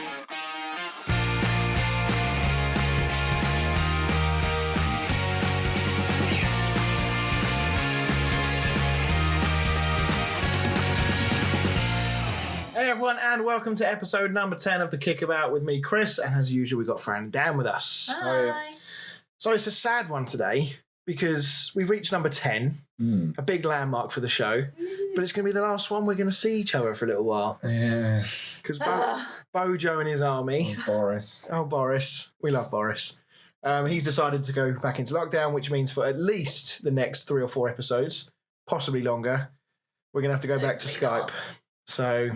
Hey everyone, and welcome to episode number 10 of The Kickabout with me, Chris, and as usual, we've got Fran and Dan with us. Hi. So it's a sad one today because we've reached number 10, a big landmark for the show, but it's going to be the last one we're going to see each other for a little while. Yeah. Because Bojo and his army. Boris. Oh, Boris. We love Boris. He's decided to go back into lockdown, which means for at least the next 3 or 4 episodes, possibly longer, we're going to have to go back to Skype. So,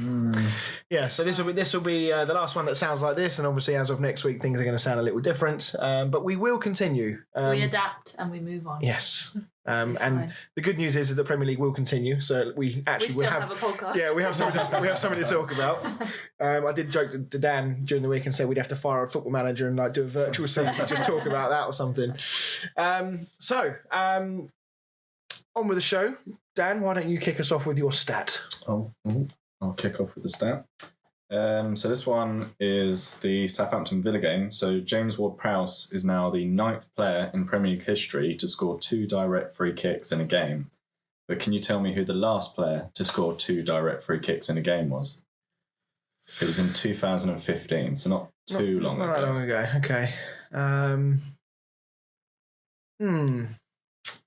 yeah, so this will be the last one that sounds like this, and obviously as of next week, things are going to sound a little different, but we will continue. We adapt and we move on. Yes. And the good news is that the Premier League will continue, so we actually will have a podcast. Yeah, we have something to talk about. I did joke to Dan during the week and say we'd have to fire a football manager and like do a virtual season, just talk about that or something. On with the show. Dan, why don't you kick us off with your stat? I'll kick off with the stat. So this one is the Southampton Villa game. So James Ward-Prowse is now the 9th player in Premier League history to score 2 direct free kicks in a game. But can you tell me who the last player to score 2 direct free kicks in a game was? It was in 2015, so not too long ago. Not that long ago. Okay.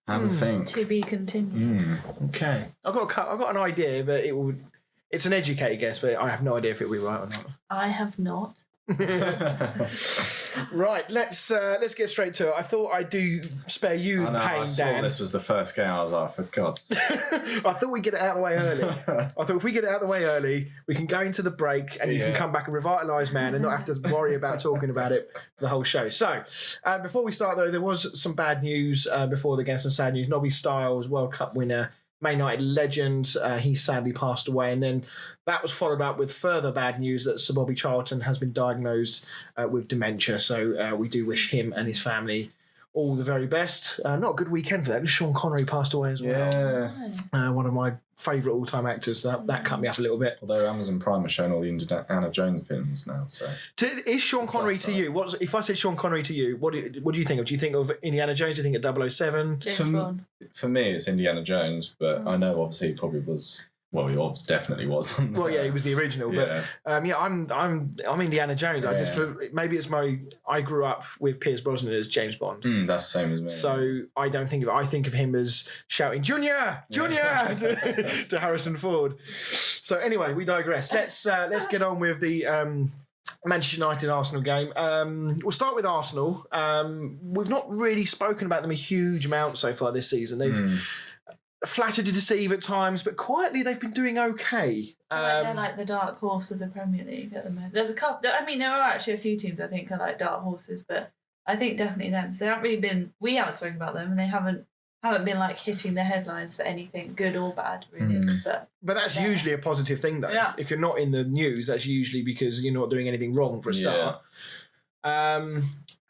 Have a think. To be continued. Okay. I've got an idea, but it's an educated guess, but I have no idea if it'll be right or not. I have not. Right, let's get straight to it. I thought I'd spare you the pain, I saw Dan. this was the first game. I was like, for God's sake. I thought we'd get it out of the way early. I thought if we get it out of the way early, we can go into the break and you can come back a revitalised man and not have to worry about talking about it for the whole show. So, before we start though, there was some bad news before the game, some sad news. Nobby Stiles, World Cup winner, Man Utd legend, he sadly passed away, and then that was followed up with further bad news that Sir Bobby Charlton has been diagnosed with dementia. So we do wish him and his family all the very best. Not a good weekend for that, because Sean Connery passed away as well. Yeah. One of my favourite all-time actors. That cut me up a little bit. Although Amazon Prime has shown all the Indiana Jones films now, so... Is Sean Connery to you? If I said Sean Connery to you, what do you think of? Do you think of Indiana Jones? Do you think of 007? James Bond. For me, it's Indiana Jones, but I know obviously he probably was... Well, he definitely was. Well, yeah, he was the original, but I'm Indiana Jones. Maybe it's I grew up with Pierce Brosnan as James Bond. That's the same as me. So I don't think of it. I think of him as shouting "Junior, Junior" to Harrison Ford. So anyway, we digress. Let's get on with the Manchester United Arsenal game. We'll start with Arsenal. We've not really spoken about them a huge amount so far this season. They've flattered to deceive at times, but quietly they've been doing okay. They're like the dark horse of the Premier League at the moment. There's a couple. I mean, there are actually a few teams I think are like dark horses, but I think definitely them. So they haven't really been. We haven't spoken about them, and they haven't been like hitting the headlines for anything good or bad, really. But that's usually a positive thing, though. Yeah. If you're not in the news, that's usually because you're not doing anything wrong for a start.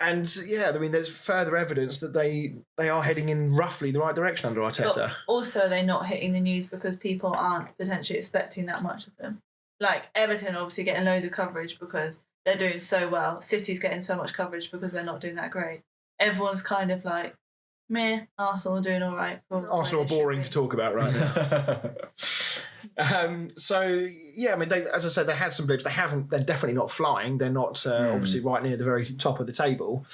And yeah, I mean, there's further evidence that they are heading in roughly the right direction under Arteta. But also, they're not hitting the news because people aren't potentially expecting that much of them. Like Everton, obviously getting loads of coverage because they're doing so well. City's getting so much coverage because they're not doing that great. Everyone's kind of like, meh, Arsenal are doing all right. Arsenal are boring to talk about right now. So yeah, I mean, as I said, they had some blips. They're definitely not flying. They're not obviously right near the very top of the table.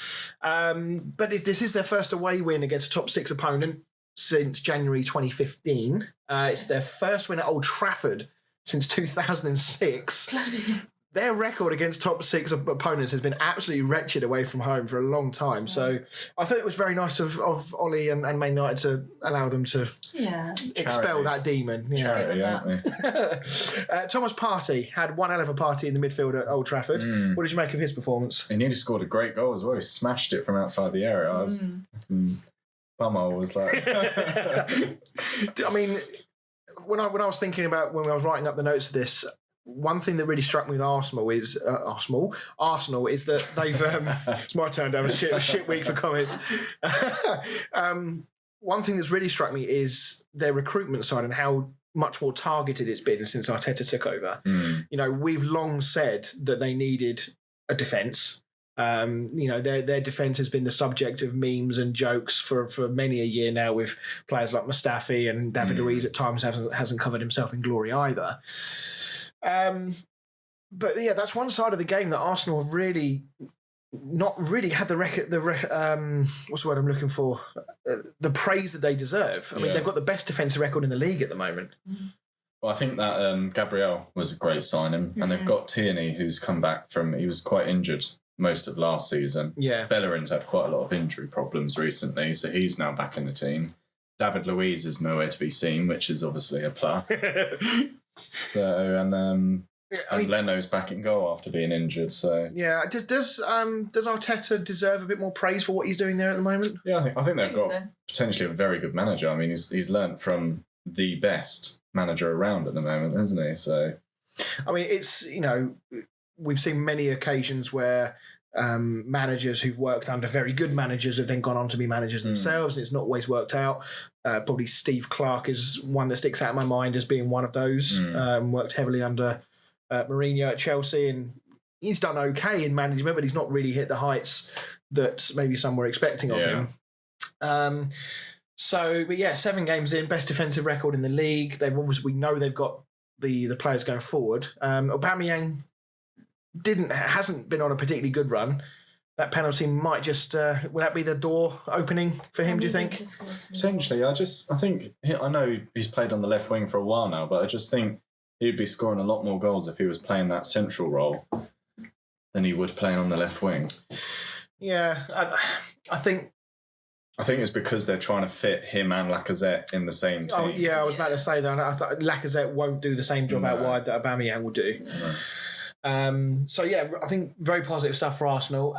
But this is their first away win against a top 6 opponent since January 2015. It's their first win at Old Trafford since 2006. Bloody. Their record against top 6 opponents has been absolutely wretched away from home for a long time. So I thought it was very nice of Ollie and Man Utd to allow them to expel that demon. Charity, Thomas Partey had one hell of a party in the midfield at Old Trafford. What did you make of his performance? He nearly scored a great goal as well. He smashed it from outside the area. I was... Bummer was like... I mean, when I was thinking about when I was writing up the notes of this, one thing that really struck me with Arsenal is that they've. It's my turn to have a shit week for comments. One thing that's really struck me is their recruitment side and how much more targeted it's been since Arteta took over. You know, we've long said that they needed a defence. You know, their defence has been the subject of memes and jokes for many a year now, with players like Mustafi, and David Luiz at times hasn't covered himself in glory either. But yeah, that's one side of the game that Arsenal have really not really had what's the word I'm looking for? The praise that they deserve. I mean, they've got the best defensive record in the league at the moment. Well, I think that Gabriel was a great signing, and they've got Tierney, who's come back he was quite injured most of last season. Yeah. Bellerin's had quite a lot of injury problems recently, so he's now back in the team. David Luiz is nowhere to be seen, which is obviously a plus. And Leno's back in goal after being injured. So yeah, does Arteta deserve a bit more praise for what he's doing there at the moment? Yeah, I think they've got potentially a very good manager. I mean, he's learnt from the best manager around at the moment, hasn't he? So, I mean, it's, you know, we've seen many occasions where managers who've worked under very good managers have then gone on to be managers themselves, and it's not always worked out. Probably Steve Clarke is one that sticks out in my mind as being one of those. Worked heavily under Mourinho at Chelsea, and he's done okay in management, but he's not really hit the heights that maybe some were expecting of him. But yeah, 7 games in, best defensive record in the league. We know they've got the players going forward. Aubameyang hasn't been on a particularly good run. That penalty might just will that be the door opening for him? Do you think? Potentially, I know he's played on the left wing for a while now, but I just think he'd be scoring a lot more goals if he was playing that central role than he would playing on the left wing. Yeah, I think it's because they're trying to fit him and Lacazette in the same team. Oh yeah, I was about to say that. I thought Lacazette won't do the same job out wide that Aubameyang will do. So yeah, I think very positive stuff for Arsenal.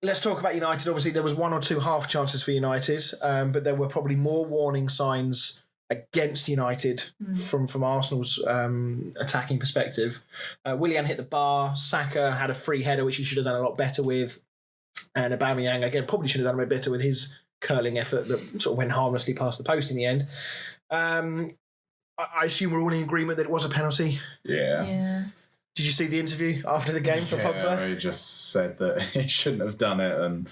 Let's talk about United. Obviously, there was 1 or 2 half chances for United, but there were probably more warning signs against United from Arsenal's attacking perspective. Willian hit the bar. Saka had a free header, which he should have done a lot better with. And Aubameyang, again, probably should have done a bit better with his curling effort that sort of went harmlessly past the post in the end. I assume we're all in agreement that it was a penalty. Yeah. Did you see the interview after the game for Pogba? Yeah, he just said that he shouldn't have done it, and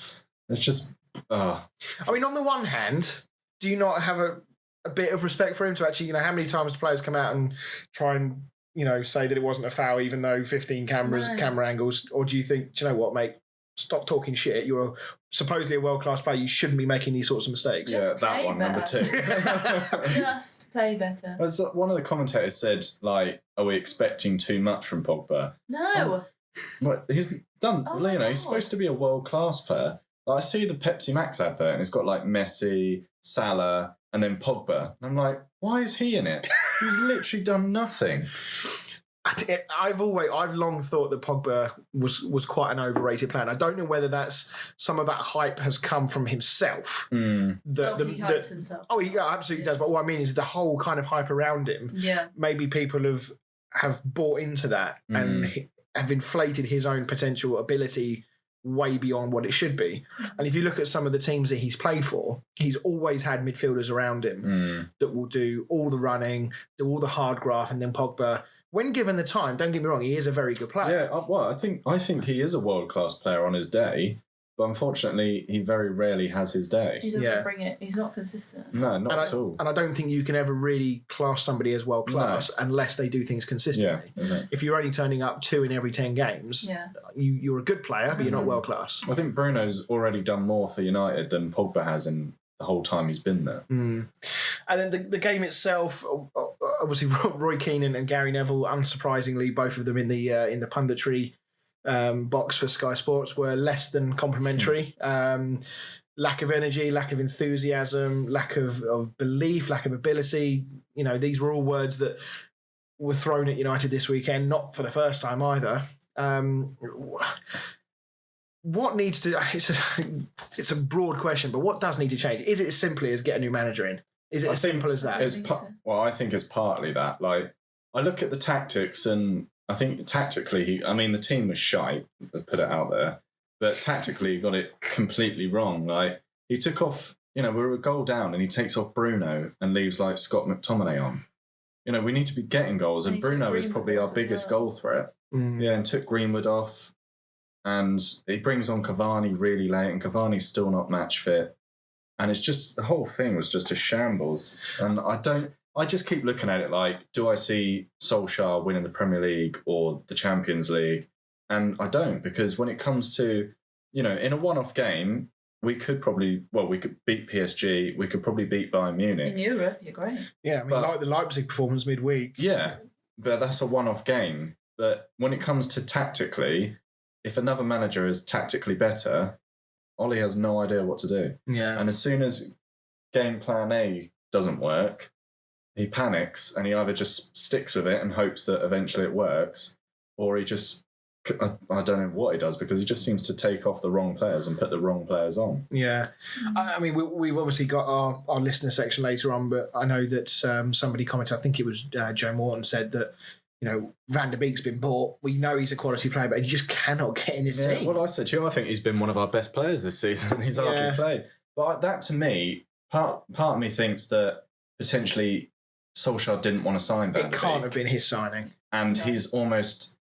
it's just... I mean, on the one hand, do you not have a bit of respect for him to actually, you know, how many times do players come out and try and, you know, say that it wasn't a foul even though 15 camera angles? Or do you think, do you know what, mate, stop talking shit. You're supposedly a world-class player. You shouldn't be making these sorts of mistakes. Just that one, better. number 2. Just play better. As one of the commentators said, like, are we expecting too much from Pogba? No. He's done, he's supposed to be a world-class player. Like, I see the Pepsi Max advert and it's got like Messi, Salah, and then Pogba. And I'm like, why is he in it? He's literally done nothing. I've long thought that Pogba was quite an overrated player. And I don't know whether that's some of that hype has come from himself. He hypes himself. Oh, he absolutely does. But what I mean is the whole kind of hype around him. Yeah. Maybe people have bought into that and have inflated his own potential ability way beyond what it should be. And if you look at some of the teams that he's played for, he's always had midfielders around him that will do all the running, do all the hard graft, and then Pogba, when given the time, don't get me wrong, he is a very good player. Yeah, well, I think he is a world-class player on his day, but unfortunately, he very rarely has his day. He doesn't bring it. He's not consistent. No, not at all. And I don't think you can ever really class somebody as world-class unless they do things consistently. Yeah, if you're only turning up 2 in every 10 games, you're a good player, but you're not world-class. I think Bruno's already done more for United than Pogba has in the whole time he's been there. And then the game itself, obviously Roy Keane and Gary Neville, unsurprisingly, both of them in the punditry box for Sky Sports, were less than complimentary. Lack of energy, lack of enthusiasm, lack of belief, lack of ability. You know, these were all words that were thrown at United this weekend, not for the first time either. What needs to... It's a broad question, but what does need to change? Is it as simply as get a new manager in? Is it as simple as that? I think it's partly that. Like, I look at the tactics, and I think tactically, the team was shite, put it out there, but tactically he got it completely wrong. Like, he took off, we're a goal down, and he takes off Bruno and leaves like Scott McTominay on. we need to be getting goals, and Bruno is probably our biggest goal threat. Yeah, and took Greenwood off, and he brings on Cavani really late, and Cavani's still not match fit, and it's just the whole thing was just a shambles. And I just keep looking at it like, do I see Solskjaer winning the Premier League or the Champions League? And I don't, because when it comes to, in a one-off game, we could beat PSG, we could probably beat Bayern Munich. In Europe, you're great. Yeah, like the Leipzig performance midweek. Yeah, but that's a one-off game. But when it comes to tactically, if another manager is tactically better, Ollie has no idea what to do. Yeah. And as soon as game plan A doesn't work, he panics and he either just sticks with it and hopes that eventually it works, or he just, I don't know what he does, because he just seems to take off the wrong players and put the wrong players on. Yeah. I mean, we've obviously got our listener section later on, but I know that somebody commented, I think it was Joe Morton, said that, Van der Beek's been bought. We know he's a quality player, but he just cannot get in his team. Well, I said to you, I think he's been one of our best players this season. He's hardly played. But that, to me, part of me thinks that potentially Solskjaer didn't want to sign Van der Beek. It can't have been his signing. And it's almost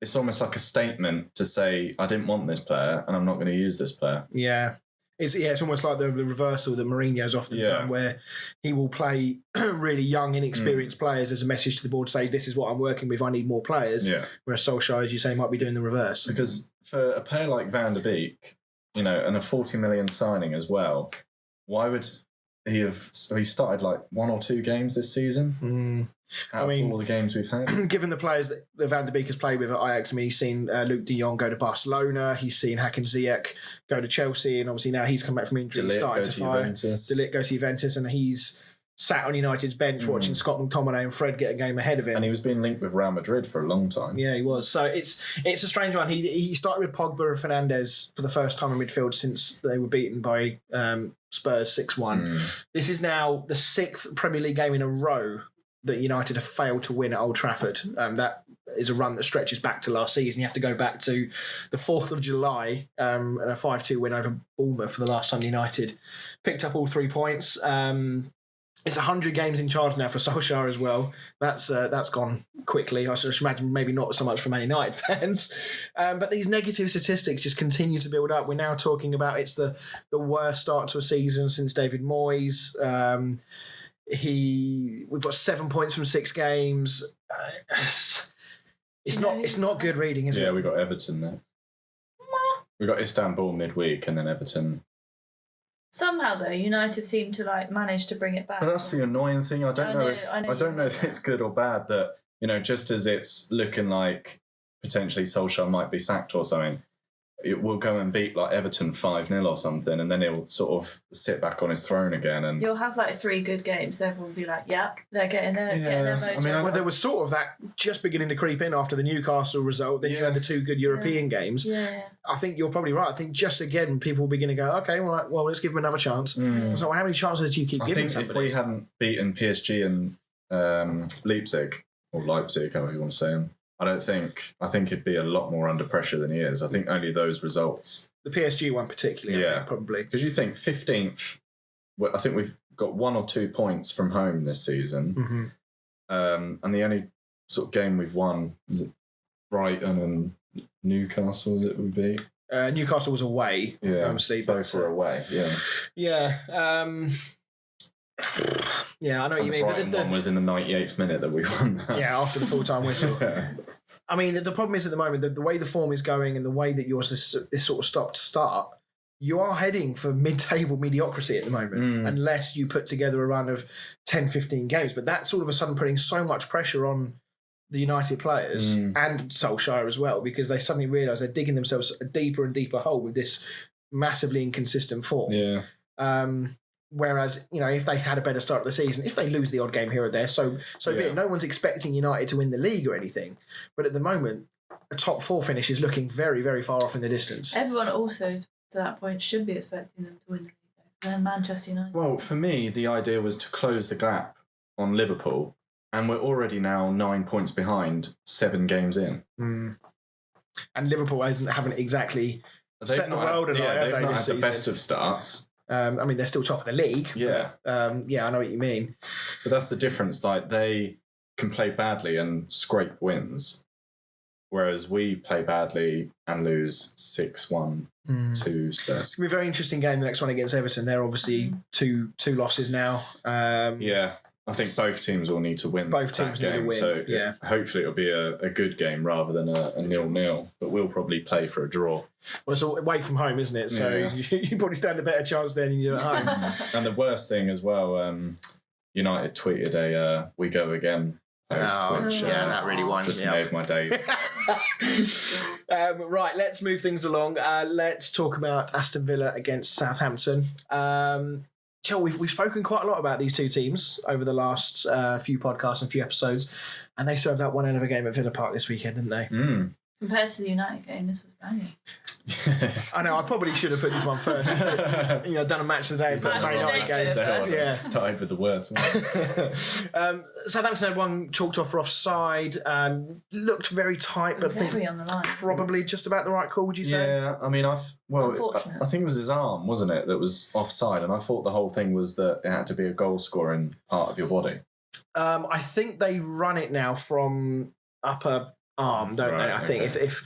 like a statement to say, I didn't want this player and I'm not going to use this player. Yeah. It's almost like the reversal that Mourinho's often done, where he will play really young, inexperienced players as a message to the board, say, this is what I'm working with, I need more players. Yeah. Whereas Solskjaer, as you say, might be doing the reverse. Because for a player like Van der Beek, and a 40 million signing as well, why would he have... So he started like 1 or 2 games this season? Out of all the games we've had. Given the players that Van der Beek has played with at Ajax, I mean, he's seen Luke de Jong go to Barcelona, he's seen Hakim Ziyech go to Chelsea, and obviously now he's come back from injury and starting to fire. De Ligt go to Juventus, and he's sat on United's bench watching Scott McTominay and Fred get a game ahead of him. And he was being linked with Real Madrid for a long time. Yeah, he was. So it's a strange one. He started with Pogba and Fernandes for the first time in midfield since they were beaten by Spurs 6-1. This is now the 6th Premier League game in a row that United have failed to win at Old Trafford. That is a run that stretches back to last season. You have to go back to the 4th of July and a 5-2 win over Bournemouth for the last time United picked up all 3 points. It's 100 games in charge now for Solskjaer as well. That's gone quickly. I should imagine maybe not so much for Man United fans. But these negative statistics just continue to build up. We're now talking about the worst start to a season since David Moyes. We've got 7 points from 6 games. It's not good reading, is it? Yeah, we got Everton there. We got Istanbul midweek and then Everton. Somehow though, United seem to manage to bring it back. But that's the annoying thing. I don't know if it's good or bad that, just as it's looking like potentially Solskjaer might be sacked or something, it will go and beat Everton 5-0 or something, and then he'll sort of sit back on his throne again. And you'll have 3 good games. Everyone will be like, yeah, they're getting their mojo. There was sort of that just beginning to creep in after the Newcastle result. Then you had the 2 good European games. Yeah. I think you're probably right. I think just again, people will begin to go, okay, right, well, let's give them another chance. So how many chances do you keep giving somebody? If we hadn't beaten PSG and Leipzig, or Leipzig, however you want to say them, I think he'd be a lot more under pressure than he is. I think only those results. The PSG one particularly, I think, probably. Because you think 15th, I think we've got 1 or 2 points from home this season. And the only sort of game we've won was it Brighton and Newcastle, would be? Newcastle was away, obviously. Both were away, yeah. Yeah. Yeah, I know what you mean. Brighton one was in the 98th minute that we won that. Yeah, after the full-time whistle. I mean, the problem is at the moment, the way the form is going and the way that yours is this sort of stop-start, you are heading for mid-table mediocrity at the moment, unless you put together a run of 10, 15 games. But that's all of a sudden putting so much pressure on the United players and Solskjaer as well, because they suddenly realise they're digging themselves a deeper and deeper hole with this massively inconsistent form. Yeah. Whereas, if they had a better start of the season, if they lose the odd game here or there, so be it. No one's expecting United to win the league or anything. But at the moment, a top 4 finish is looking very, very far off in the distance. Everyone also, to that point, should be expecting them to win the league. They're Manchester United. Well, for me, the idea was to close the gap on Liverpool, and we're already now 9 points behind, 7 games in. And Liverpool haven't exactly set the world alight, have they've not had the best of starts. I mean, they're still top of the league. Yeah. But, I know what you mean. But that's the difference. They can play badly and scrape wins, whereas we play badly and lose 6-1 to Spurs. It's going to be a very interesting game, the next one against Everton. They're obviously two losses now. Yeah, I think both teams will need to win. Both teams need to win. So yeah. hopefully it'll be a good game rather than a 0-0. But we'll probably play for a draw. Well, it's all away from home, isn't it? So you probably stand a better chance there than you do at home. And the worst thing as well, United tweeted a "We go again" post, which that really winds just me up. made my day. Right, let's move things along. Let's talk about Aston Villa against Southampton. Joe, we've spoken quite a lot about these two teams over the last few podcasts and few episodes, and they served that one end of a game at Villa Park this weekend, didn't they? Compared to the United game, this was banging. I know, I probably should have put this one first. Done a match of the day and put a Man United game. Yeah, started with the worst one. Southampton had one chalked off for offside. Looked very tight, but very on the line. Probably just about the right call, would you say? Yeah, I mean, I think it was his arm, wasn't it, that was offside, and I thought the whole thing was that it had to be a goal-scoring part of your body. I think they run it now from upper arm, don't they? I think if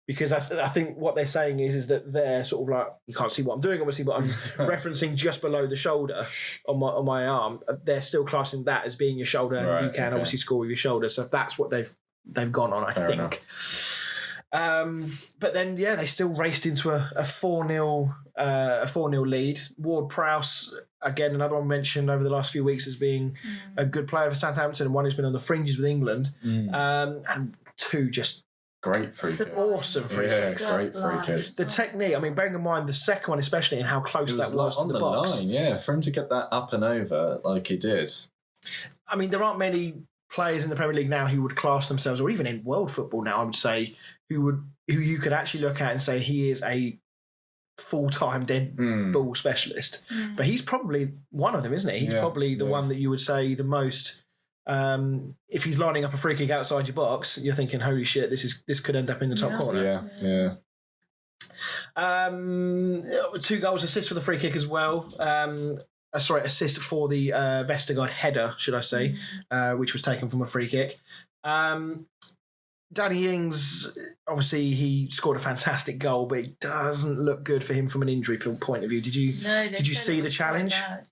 because I think what they're saying is that they're sort of like, you can't see what I'm doing obviously, but I'm referencing just below the shoulder on my arm. They're still classing that as being your shoulder, and you can obviously score with your shoulder. So that's what they've gone on, I think. But then they still raced into a 4-0 lead. Ward-Prowse, again, another one mentioned over the last few weeks as being a good player for Southampton, and one who's been on the fringes with England. And two just great free kicks. Awesome free kicks. Yeah, great free kicks. The technique, I mean, bearing in mind the second one especially and how close that was to the box. Line, yeah, for him to get that up and over like he did. I mean, there aren't many players in the Premier League now who would class themselves, or even in world football now, I would say, who you could actually look at and say he is a full-time dead ball specialist. But he's probably one of them, isn't he? He's probably the one that you would say the most. If he's lining up a free kick outside your box, you're thinking, holy shit, this could end up in the top corner. Yeah. 2 goals, assist for the free kick as well. Assist for the Vestergaard header, should I say, which was taken from a free kick. Danny Ings, obviously, he scored a fantastic goal, but it doesn't look good for him from an injury point of view. Did you see the challenge? Bad,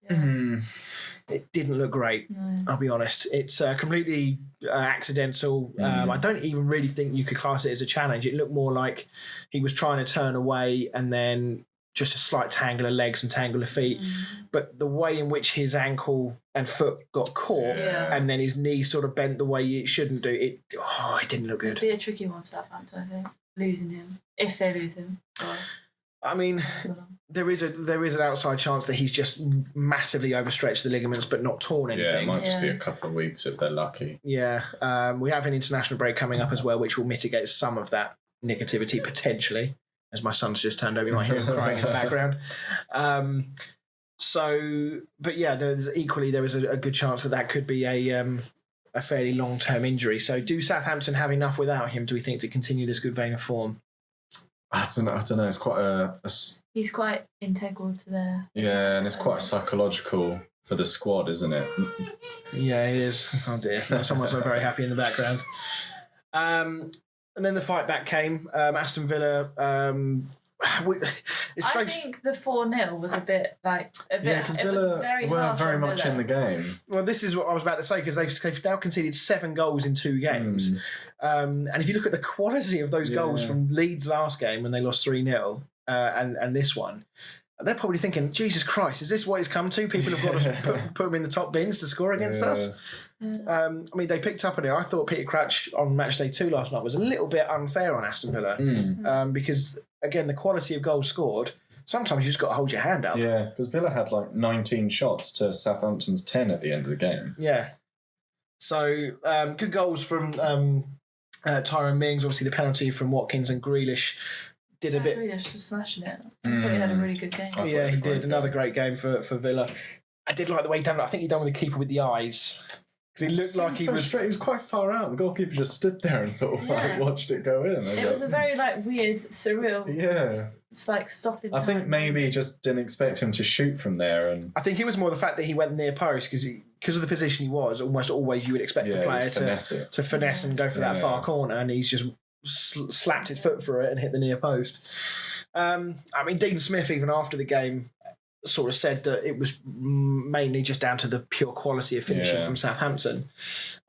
It didn't look great, I'll be honest. It's completely accidental. I don't even really think you could class it as a challenge. It looked more like he was trying to turn away and then just a slight tangle of legs and tangle of feet. But the way in which his ankle and foot got caught and then his knee sort of bent the way it shouldn't do, it didn't look good. It'd be a tricky one for Southampton, I think, losing him, if they lose him. I mean, there is an outside chance that he's just massively overstretched the ligaments but not torn anything. Yeah, it might just be a couple of weeks if they're lucky. Yeah, we have an international break coming up as well, which will mitigate some of that negativity potentially, as my son's just turned over, you might hear him crying in the background. But yeah, there is a good chance that could be a fairly long-term injury. So do Southampton have enough without him, do we think, to continue this good vein of form? I don't know. It's quite he's quite integral to their... Yeah, and it's quite psychological for the squad, isn't it? Yeah, it is. Oh dear. Someone's not very happy in the background. And then the fight back came. Aston Villa... it's I think the 4-0 was a bit. Because Villa weren't very much in the game. Well, this is what I was about to say, because they've now conceded 7 goals in 2 games. And if you look at the quality of those goals from Leeds last game when they lost 3-0 and this one, they're probably thinking, Jesus Christ, is this what it's come to? People have got to put them in the top bins to score against us. I mean, they picked up on it. I thought Peter Crouch on match day 2 last night was a little bit unfair on Aston Villa because, again, the quality of goals scored, sometimes you just got to hold your hand up. Yeah, because Villa had 19 shots to Southampton's 10 at the end of the game. Yeah. So, good goals from Tyrone Mings, obviously the penalty from Watkins, and Grealish did a bit. Grealish was smashing it. I thought he had a really good game. Yeah, he did. Another great game for Villa. I did like the way he done it. I think he done with the keeper with the eyes. Because he looked like he was... Straight. He was quite far out. The goalkeeper just stood there and sort of watched it go in. It was a very weird, surreal... Yeah. It's stopping. I think maybe he just didn't expect him to shoot from there. And I think it was more the fact that he went near post, because because of the position he was, almost always you would expect the player to finesse and go for that far corner, and he's just slapped his foot through it and hit the near post. I mean, Dean Smith, even after the game, sort of said that it was mainly just down to the pure quality of finishing from Southampton.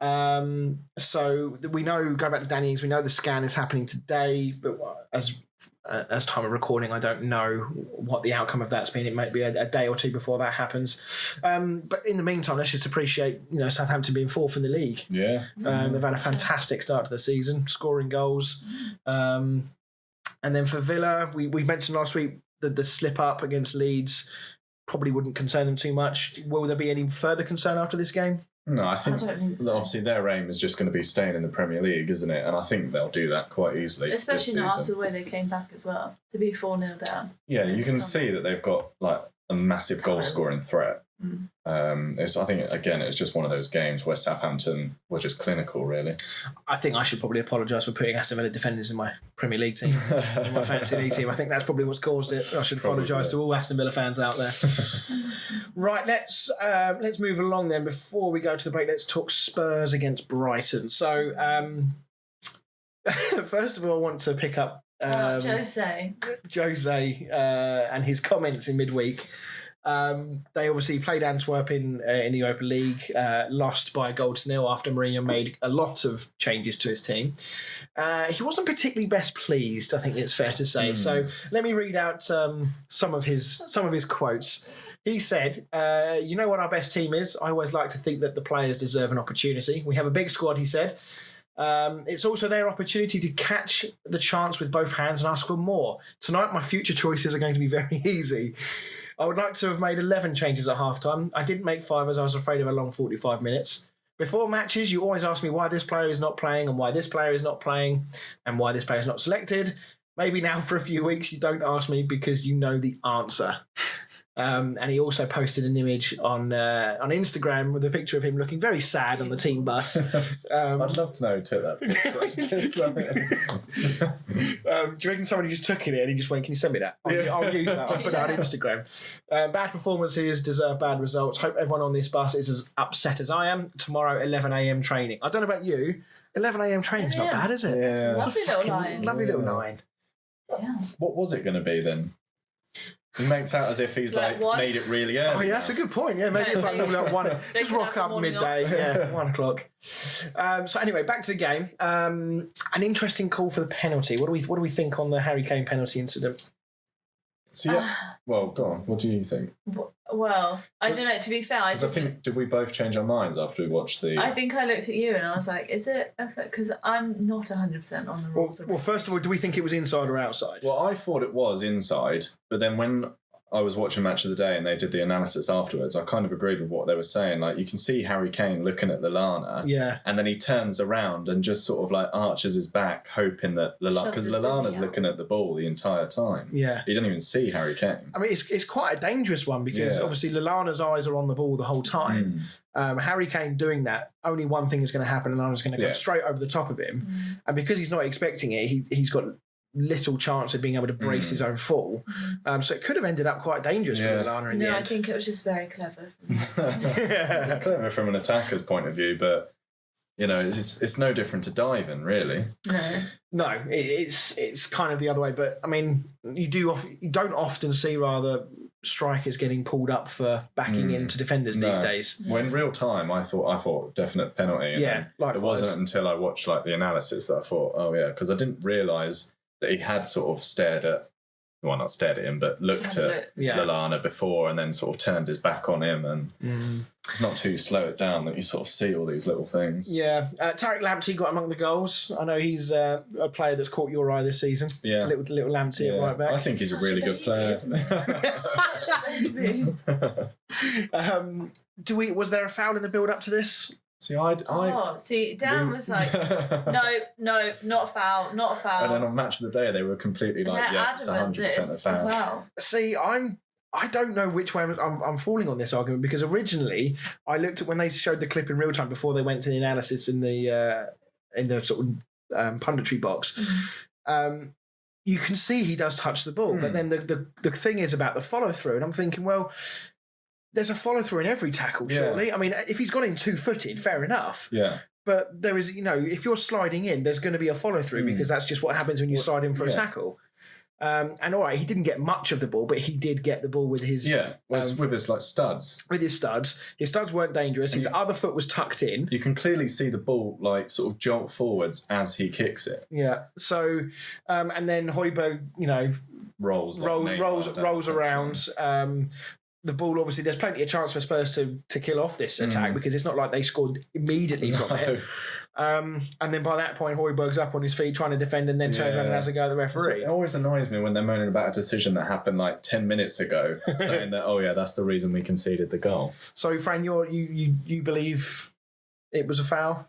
So we know, going back to Danny Ings, we know the scan is happening today, but as time of recording, I don't know what the outcome of that's been. It might be a day or two before that happens. But in the meantime, let's just appreciate, Southampton being fourth in the league. Yeah. They've had a fantastic start to the season, scoring goals. And then for Villa, we mentioned last week that the slip up against Leeds probably wouldn't concern them too much. Will there be any further concern after this game? No, I think, don't think so. Obviously their aim is just going to be staying in the Premier League, isn't it? And I think they'll do that quite easily. Especially not after the way they came back as well, to be 4-0 down. Yeah, you can see that they've got like a massive goal scoring threat. I think, again, it's just one of those games where Southampton were just clinical, really. I think I should probably apologise for putting Aston Villa defenders in my Premier League team, in my fantasy league team. I think that's probably what's caused it. I should apologise to all Aston Villa fans out there. Right, let's move along then. Before we go to the break, let's talk Spurs against Brighton. So, first of all, I want to pick up Jose and his comments in midweek. They obviously played Antwerp in the Europa League, lost by a goal to nil after Mourinho made a lot of changes to his team. He wasn't particularly best pleased, I think it's fair to say. So let me read out some of his quotes. He said, "You know what our best team is? I always like to think that the players deserve an opportunity. We have a big squad," he said. It's also their opportunity to catch the chance with both hands and ask for more. Tonight, my future choices are going to be very easy. I would like to have made 11 changes at halftime. I didn't make 5 as I was afraid of a long 45 minutes. Before matches, you always ask me why this player is not playing and why this player is not playing and why this player is not selected. Maybe now for a few weeks you don't ask me because you know the answer. And he also posted an image on Instagram with a picture of him looking very sad on the team bus. I'd love to know who took that picture. Do you reckon somebody just took it and he just went, "Can you send me that? I'll use that. I'll put that on Instagram." Bad performances deserve bad results. Hope everyone on this bus is as upset as I am. Tomorrow, 11 a.m. training. I don't know about you. 11 a.m. training's not bad, is it? Yeah. Lovely little line. Yeah. What was it going to be then? He makes out as if he's made it really early. Oh yeah, that's a good point. Yeah, maybe it's like 1. Just rock up midday. Yeah, 1 o'clock. So anyway, back to the game. An interesting call for the penalty. What do we think on the Harry Kane penalty incident? So well, go on. What do you think? Well, I don't know. To be fair, I think did we both change our minds after we watched the? I think I looked at you and I was like, "Is it?" Because I'm not 100% on the rules. Well, first of all, do we think it was inside or outside? Well, I thought it was inside, but then when I was watching Match of the Day and they did the analysis afterwards, I kind of agreed with what they were saying. Like, you can see Harry Kane looking at Lallana, and then he turns around and just sort of like arches his back, hoping that because Lallana's looking at the ball the entire time. Yeah, he didn't even see Harry Kane. I mean, it's quite a dangerous one because obviously Lallana's eyes are on the ball the whole time. Harry Kane doing that, only one thing is going to happen, and Lallana's going to come straight over the top of him, and because he's not expecting it, he's got little chance of being able to brace his own fall. So it could have ended up quite dangerous for Lallana in the end. I think it was just very clever. It's clever from an attacker's point of view, but it's no different to diving, really. No, it's kind of the other way. But I mean, you don't often see strikers getting pulled up for backing into defenders these days. Well, in real time, I thought definite penalty. And it wasn't until I watched the analysis that I thought, oh yeah, because I didn't realise that he had sort of not stared at him, but looked at Lallana before and then sort of turned his back on him, and it's not too slow it down that you sort of see all these little things. Yeah. Tarek Lamptey got among the goals. I know he's a player that's caught your eye this season. Yeah. Little Lamptey at right back. I think he's a really good player. Such a baby. Was there a foul in the build up to this? See, Dan was like, no, not a foul. And then on Match of the Day, they were completely like, it's 100% a foul. See, I don't know which way I'm falling on this argument, because originally I looked at when they showed the clip in real time before they went to the analysis in the sort of punditry box. You can see he does touch the ball, but then the thing is about the follow through, and I'm thinking, well, there's a follow through in every tackle, surely. I mean, if he's gone in 2-footed, fair enough. Yeah. But there is, if you're sliding in, there's going to be a follow through because that's just what happens when you slide in for a tackle. And all right, he didn't get much of the ball, but he did get the ball with his with his studs. With his studs, weren't dangerous. His other foot was tucked in. You can clearly see the ball sort of jolt forwards as he kicks it. Yeah. So, and then Højbjerg, rolls around. The ball, obviously, there's plenty of chance for Spurs to kill off this attack because it's not like they scored immediately from it. And then by that point, Højbjerg's up on his feet trying to defend and then turns around and has a go at the referee. It always annoys me when they're moaning about a decision that happened 10 minutes ago, saying that, that's the reason we conceded the goal. So, Fran, you believe it was a foul?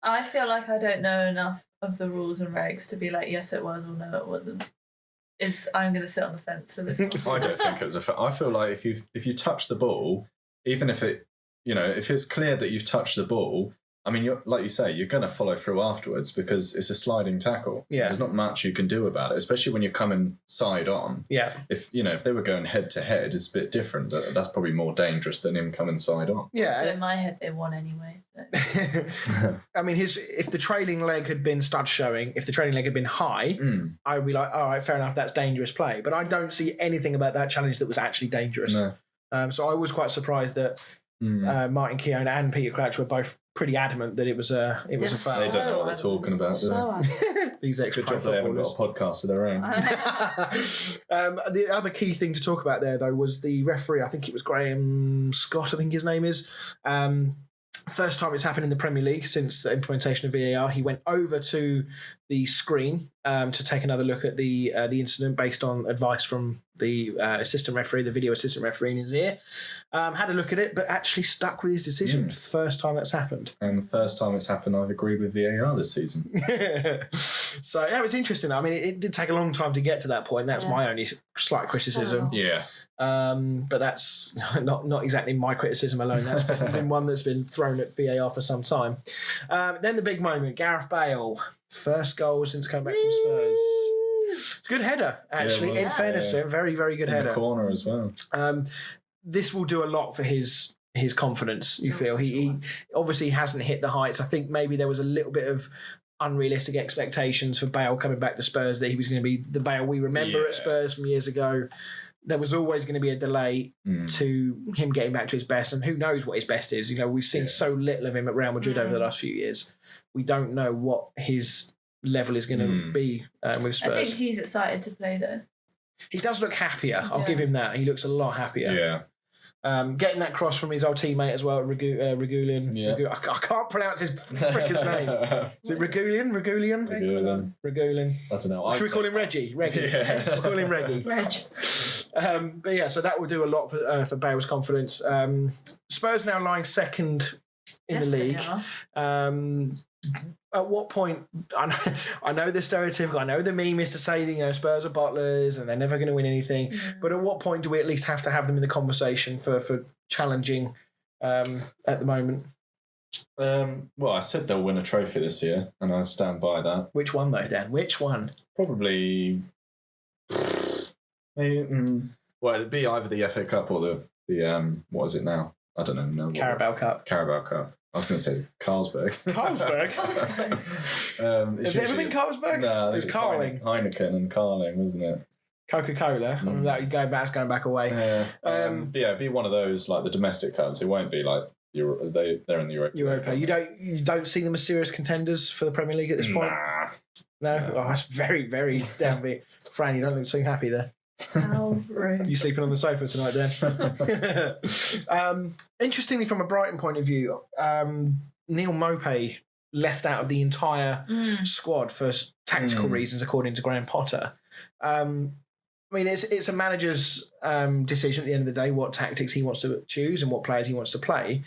I feel like I don't know enough of the rules and regs to be like, yes, it was, or no, it wasn't. I'm going to sit on the fence for this one. I don't think it was a foul. I feel like if you touch the ball, even if it, if it's clear that you've touched the ball, I mean, like you say, you're going to follow through afterwards because it's a sliding tackle. Yeah. There's not much you can do about it, especially when you're coming side on. Yeah. If they were going head to head, it's a bit different. That's probably more dangerous than him coming side on. Yeah. So in my head, they won anyway. So. I mean, if the trailing leg had been stud showing, if the trailing leg had been high, I would be like, all right, fair enough, that's dangerous play. But I don't see anything about that challenge that was actually dangerous. No. So I was quite surprised that Martin Keown and Peter Crouch were both pretty adamant that it was a foul. They don't know what they're talking about, do they? These ex-pro footballers. They haven't got a podcast of their own. The other key thing to talk about there, though, was the referee. I think it was Graham Scott, I think his name is. First time it's happened in the Premier League since the implementation of VAR. He went over to the screen to take another look at the incident based on advice from the assistant referee, the video assistant referee in his ear. Had a look at it, but actually stuck with his decision. First time that's happened. And the first time it's happened, I've agreed with VAR this season. So, yeah, it was interesting. I mean, it did take a long time to get to that point. That's my only slight criticism. Yeah. But that's not exactly my criticism alone. That's been one that's been thrown at VAR for some time. Then the big moment, Gareth Bale, first goal since coming back from Spurs. It's a good header, actually. In fairness to him, very, very good header. In the corner as well. This will do a lot for his confidence, you feel. He obviously hasn't hit the heights. I think maybe there was a little bit of unrealistic expectations for Bale coming back to Spurs, that he was going to be the Bale we remember at Spurs from years ago. There was always going to be a delay to him getting back to his best, and who knows what his best is. We've seen so little of him at Real Madrid over the last few years. We don't know what his level is going to be with Spurs. I think he's excited to play, though. He does look happier. I'll give him that. He looks a lot happier. Yeah. Getting that cross from his old teammate as well, Regulian. Yeah. I can't pronounce his fricker's name. Is it Regulian? Regulian. I don't know. Should we call him Reggie? Yeah. We'll call him Reggie. But yeah, so that will do a lot for Bale's confidence. Spurs now lying second in the league. At what point, I know the stereotypical, I know the meme is to say, Spurs are bottlers and they're never going to win anything, but at what point do we at least have to have them in the conversation for challenging at the moment? Well, I said they'll win a trophy this year, and I stand by that. Which one, though, Dan? Which one? Probably... well, it'd be either the FA Cup or the what is it now? I don't know. Carabao Cup. Carabao Cup. I was going to say Carlsberg. Carlsberg? Has it ever been Carlsberg? No, it was Carling. Heineken and Carling, wasn't it? Coca-Cola. That's going back away. Yeah. It'd be one of those, like the domestic cups. It won't be like they're in the Europa. You don't see them as serious contenders for the Premier League at this point? No? Oh, that's very, very downbeat. Fran, you don't look so happy there. How rude. You sleeping on the sofa tonight, Dan? Interestingly, from a Brighton point of view, Neil Maupay left out of the entire squad for tactical reasons, according to Graham Potter. I mean, it's a manager's decision at the end of the day what tactics he wants to choose and what players he wants to play.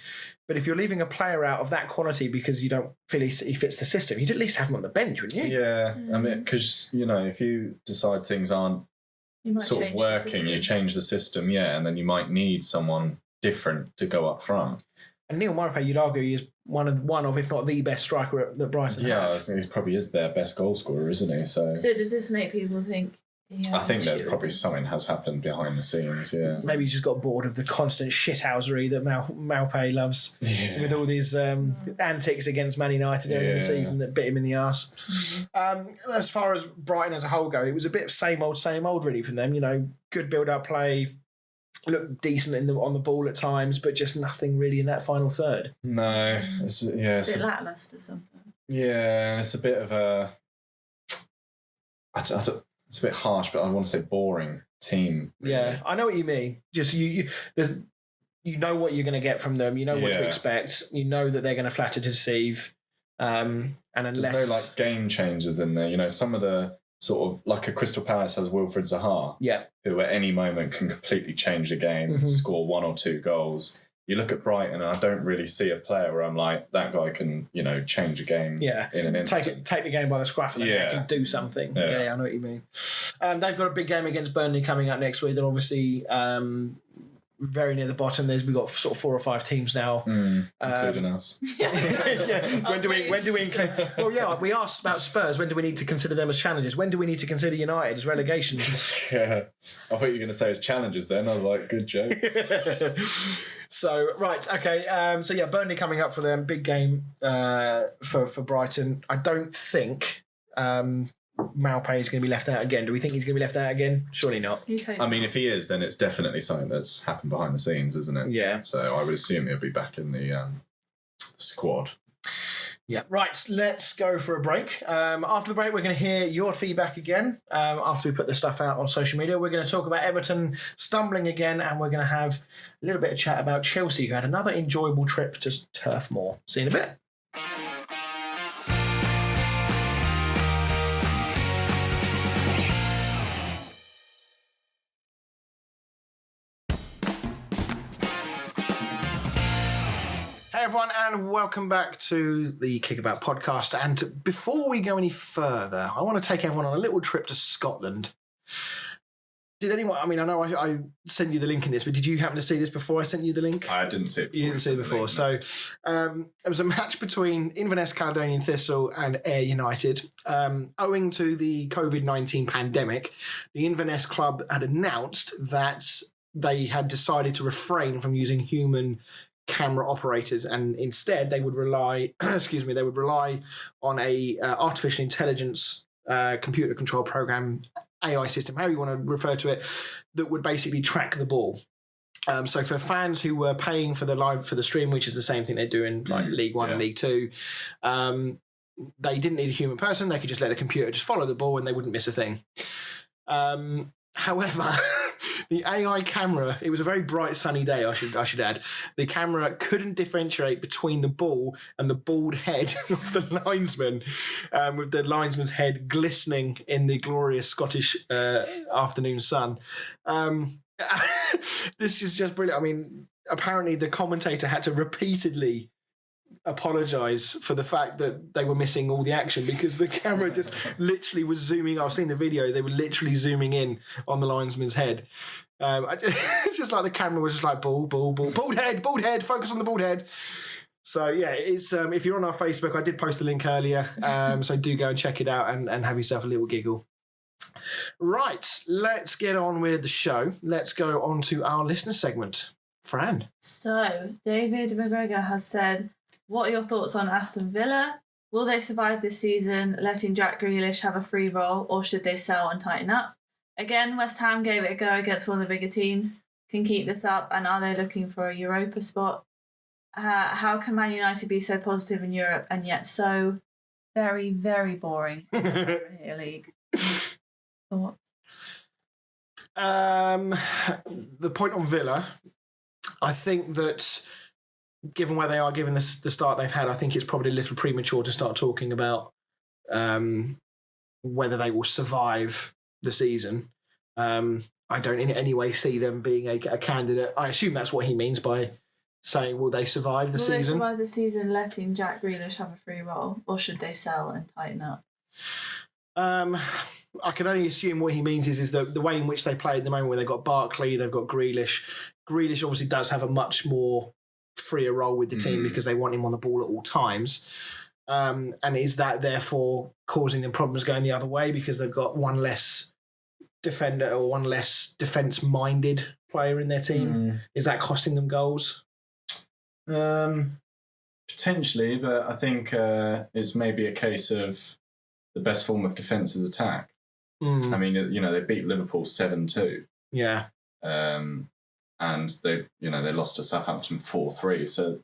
But if you're leaving a player out of that quality because you don't feel he fits the system, you'd at least have him on the bench, wouldn't you? Yeah, I mean, because, if you decide things aren't sort of working, you change the system, and then you might need someone different to go up front. And Neil Maupay, you'd argue, is one of, if not the best striker that Brighton have. Yeah, I think he probably is their best goal scorer, isn't he? So does this make people think I think there's probably something has happened behind the scenes, yeah. Maybe he's just got bored of the constant shithousery that Maupay loves with all these antics against Man United early in the season that bit him in the arse. As far as Brighton as a whole go, it was a bit of same old really from them. You know, good build-up play, looked decent on the ball at times, but just nothing really in that final third. No. It's a bit lacklustre sometimes. Yeah, and it's a bit of a... it's a bit harsh, but I want to say boring team. Really. Yeah, I know what you mean. Just you know what you're going to get from them. You know what to expect. You know that they're going to flatter to deceive. And unless there's no like game changers in there. You know, some of the sort of like a Crystal Palace has Wilfred Zaha, who at any moment can completely change the game, score 1 or 2 goals. You look at Brighton, and I don't really see a player where I'm like, that guy can, you know, change a game in an instant. Take the game by the scruff of the neck and do something. Yeah, I know what you mean. They've got a big game against Burnley coming up next week. They're obviously very near the bottom. We've got sort of 4 or 5 teams now, including us. When do we include? Well, yeah, we asked about Spurs. When do we need to consider them as challenges? When do we need to consider United as relegation? I thought you were going to say as challenges. Then I was like, good joke. So right, okay. Burnley coming up for them. Big game for Brighton. I don't think Maupay is going to be left out again. Do we think he's going to be left out again? Surely not. I mean, if he is, then it's definitely something that's happened behind the scenes, isn't it? Yeah. So I would assume he'll be back in the squad. Yeah. Right, let's go for a break. After the break, we're going to hear your feedback again. After we put the stuff out on social media, we're going to talk about Everton stumbling again, and we're going to have a little bit of chat about Chelsea, who had another enjoyable trip to Turf Moor. See you in a bit. Hey everyone, and welcome back to the Kickabout podcast. And before we go any further, I want to take everyone on a little trip to Scotland. Did anyone? I mean, I know I sent you the link in this, but did you happen to see this before I sent you the link? I didn't see it before. You didn't see it before. So it was a match between Inverness Caledonian Thistle and Ayr United. Owing to the COVID-19 pandemic, the Inverness club had announced that they had decided to refrain from using human camera operators, and instead they would rely on a artificial intelligence computer control program, AI system, however you want to refer to it, that would basically track the ball. So for fans who were paying for the stream, which is the same thing they do in like League One and League Two, they didn't need a human person. They could just let the computer just follow the ball and they wouldn't miss a thing. However, the AI camera, it was a very bright sunny day, I should add. The camera couldn't differentiate between the ball and the bald head of the linesman, with the linesman's head glistening in the glorious Scottish afternoon sun. This is just brilliant. I mean, apparently the commentator had to repeatedly apologise for the fact that they were missing all the action because the camera just literally was zooming. I've seen the video. They were literally zooming in on the linesman's head. It's just like the camera was just like bald head, focus on the bald head. So yeah, it's if you're on our Facebook, I did post the link earlier, so do go and check it out and have yourself a little giggle. Right, let's get on with the show. Let's go on to our listener segment. Fran. So David McGregor has said, what are your thoughts on Aston Villa? Will they survive this season, letting Jack Grealish have a free role, or should they sell and tighten up? Again, West Ham gave it a go against one of the bigger teams. Can keep this up, and are they looking for a Europa spot? How can Man United be so positive in Europe and yet so very, very boring in the Premier League? Thoughts? The point on Villa, I think that given where they are, given the start they've had, I think it's probably a little premature to start talking about whether they will survive the season. I don't in any way see them being a candidate. I assume that's what he means by saying, will they survive the season? Will they survive the season letting Jack Grealish have a free role, or should they sell and tighten up? I can only assume what he means is the way in which they play at the moment, where they've got Barkley, they've got Grealish. Grealish obviously does have a much more freer role with the team because they want him on the ball at all times. And is that therefore causing them problems going the other way because they've got one less defender or one less defence-minded player in their team? Is that costing them goals? Potentially, but I think it's maybe a case of the best form of defence is attack. I mean, they beat Liverpool 7-2. Yeah. And they lost to Southampton 4-3. So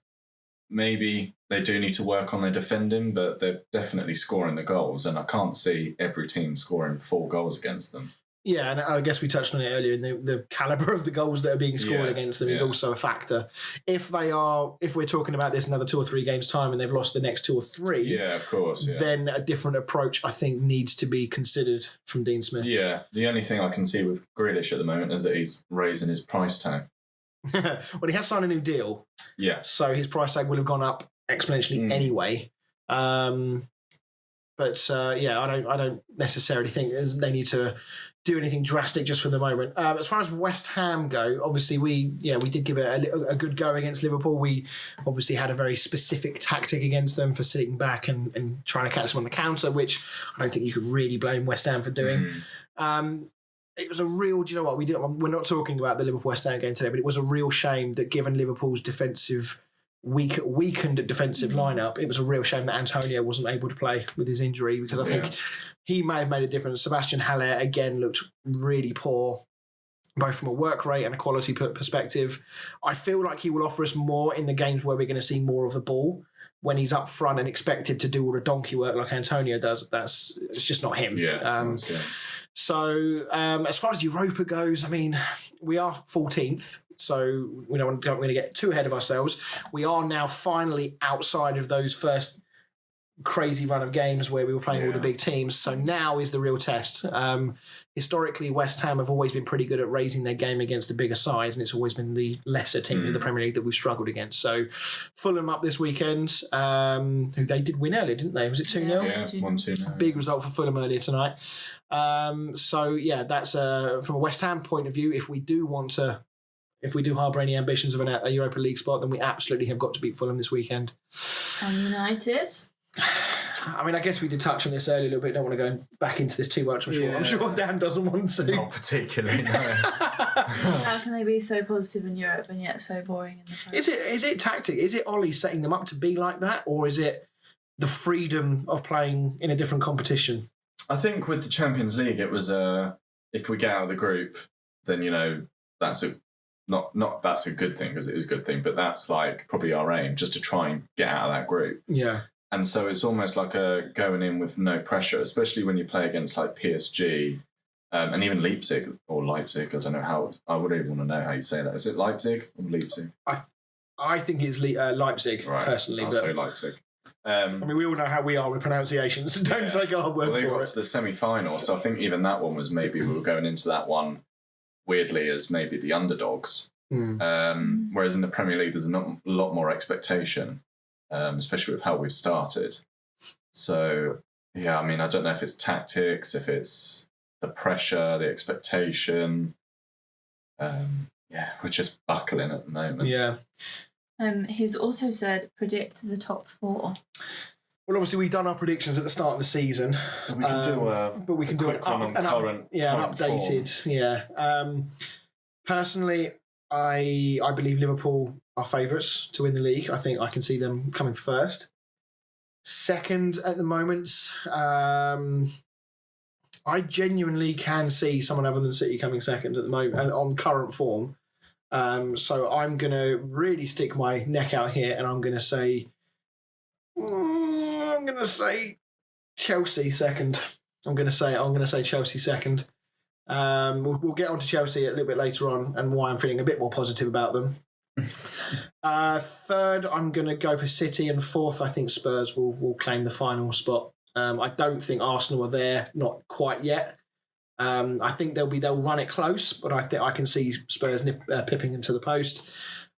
maybe they do need to work on their defending, but they're definitely scoring the goals. And I can't see every team scoring 4 goals against them. Yeah, and I guess we touched on it earlier, and the calibre of the goals that are being scored against them is also a factor. If we're talking about this another 2 or 3 games' time and they've lost the next 2 or 3, yeah, of course, then a different approach, I think, needs to be considered from Dean Smith. Yeah, the only thing I can see with Grealish at the moment is that he's raising his price tag. Well, he has signed a new deal. Yeah. So his price tag will have gone up exponentially anyway. I don't necessarily think they need to do anything drastic just for the moment. As far as West Ham go, obviously we did give it a good go against Liverpool. We obviously had a very specific tactic against them for sitting back and trying to catch them on the counter, which I don't think you could really blame West Ham for doing. It was a real, do you know what, we're not talking about the Liverpool-West Ham game today, but it was a real shame that given Liverpool's weakened defensive lineup, it was a real shame that Antonio wasn't able to play with his injury, because I think he may have made a difference. Sebastian Haller, again, looked really poor, both from a work rate and a quality perspective. I feel like he will offer us more in the games where we're going to see more of the ball. When he's up front and expected to do all the donkey work like Antonio does, it's just not him. So as far as Europa goes, I mean, we are 14th, so we don't want to get too ahead of ourselves. We are now finally outside of those first crazy run of games where we were playing all the big teams. So now is the real test. Historically, West Ham have always been pretty good at raising their game against the bigger sides, and it's always been the lesser teams in the Premier League that we've struggled against. So Fulham up this weekend, who they did win earlier, didn't they? Was it 2-0? Yeah, 1-2. Big result for Fulham earlier tonight. That's from a West Ham point of view. If we do harbour any ambitions of a Europa League spot, then we absolutely have got to beat Fulham this weekend. And United? I mean, I guess we did touch on this earlier a little bit. Don't want to go back into this too much. I'm sure Dan doesn't want to. Not particularly, no. How can they be so positive in Europe and yet so boring in the Premier? Is it tactic? Is it Ollie setting them up to be like that, or is it the freedom of playing in a different competition? I think with the Champions League, it was if we get out of the group, then that's that's a good thing, because it is a good thing. But that's like probably our aim, just to try and get out of that group. Yeah. And so it's almost like going in with no pressure, especially when you play against like PSG and even Leipzig. I don't know how. I would even want to know how you say that. Is it Leipzig or Leipzig? I think it's Leipzig, right, personally. I'll say Leipzig. I mean, we all know how we are with pronunciations. Don't take our word for it. They got to the semi-final, so I think even that one was maybe we were going into that one weirdly as maybe the underdogs. Whereas in the Premier League, there's a lot more expectation. Especially with how we've started. So, I mean, I don't know if it's tactics, if it's the pressure, the expectation. We're just buckling at the moment. Yeah. He's also said predict the top 4. Well, obviously, we've done our predictions at the start of the season. We can do an updated form. Yeah. Personally, I believe Liverpool are favourites to win the league. I think I can see them coming first. Second at the moment, I genuinely can see someone other than City coming second at the moment on current form. So I'm going to really stick my neck out here, and I'm going to say Chelsea second. I'm going to say Chelsea second. We'll get on to Chelsea a little bit later on and why I'm feeling a bit more positive about them. Third, I'm going to go for City, and fourth, I think Spurs will claim the final spot. I don't think Arsenal are there, not quite yet. I think they'll run it close, but I think I can see Spurs pipping them to the post.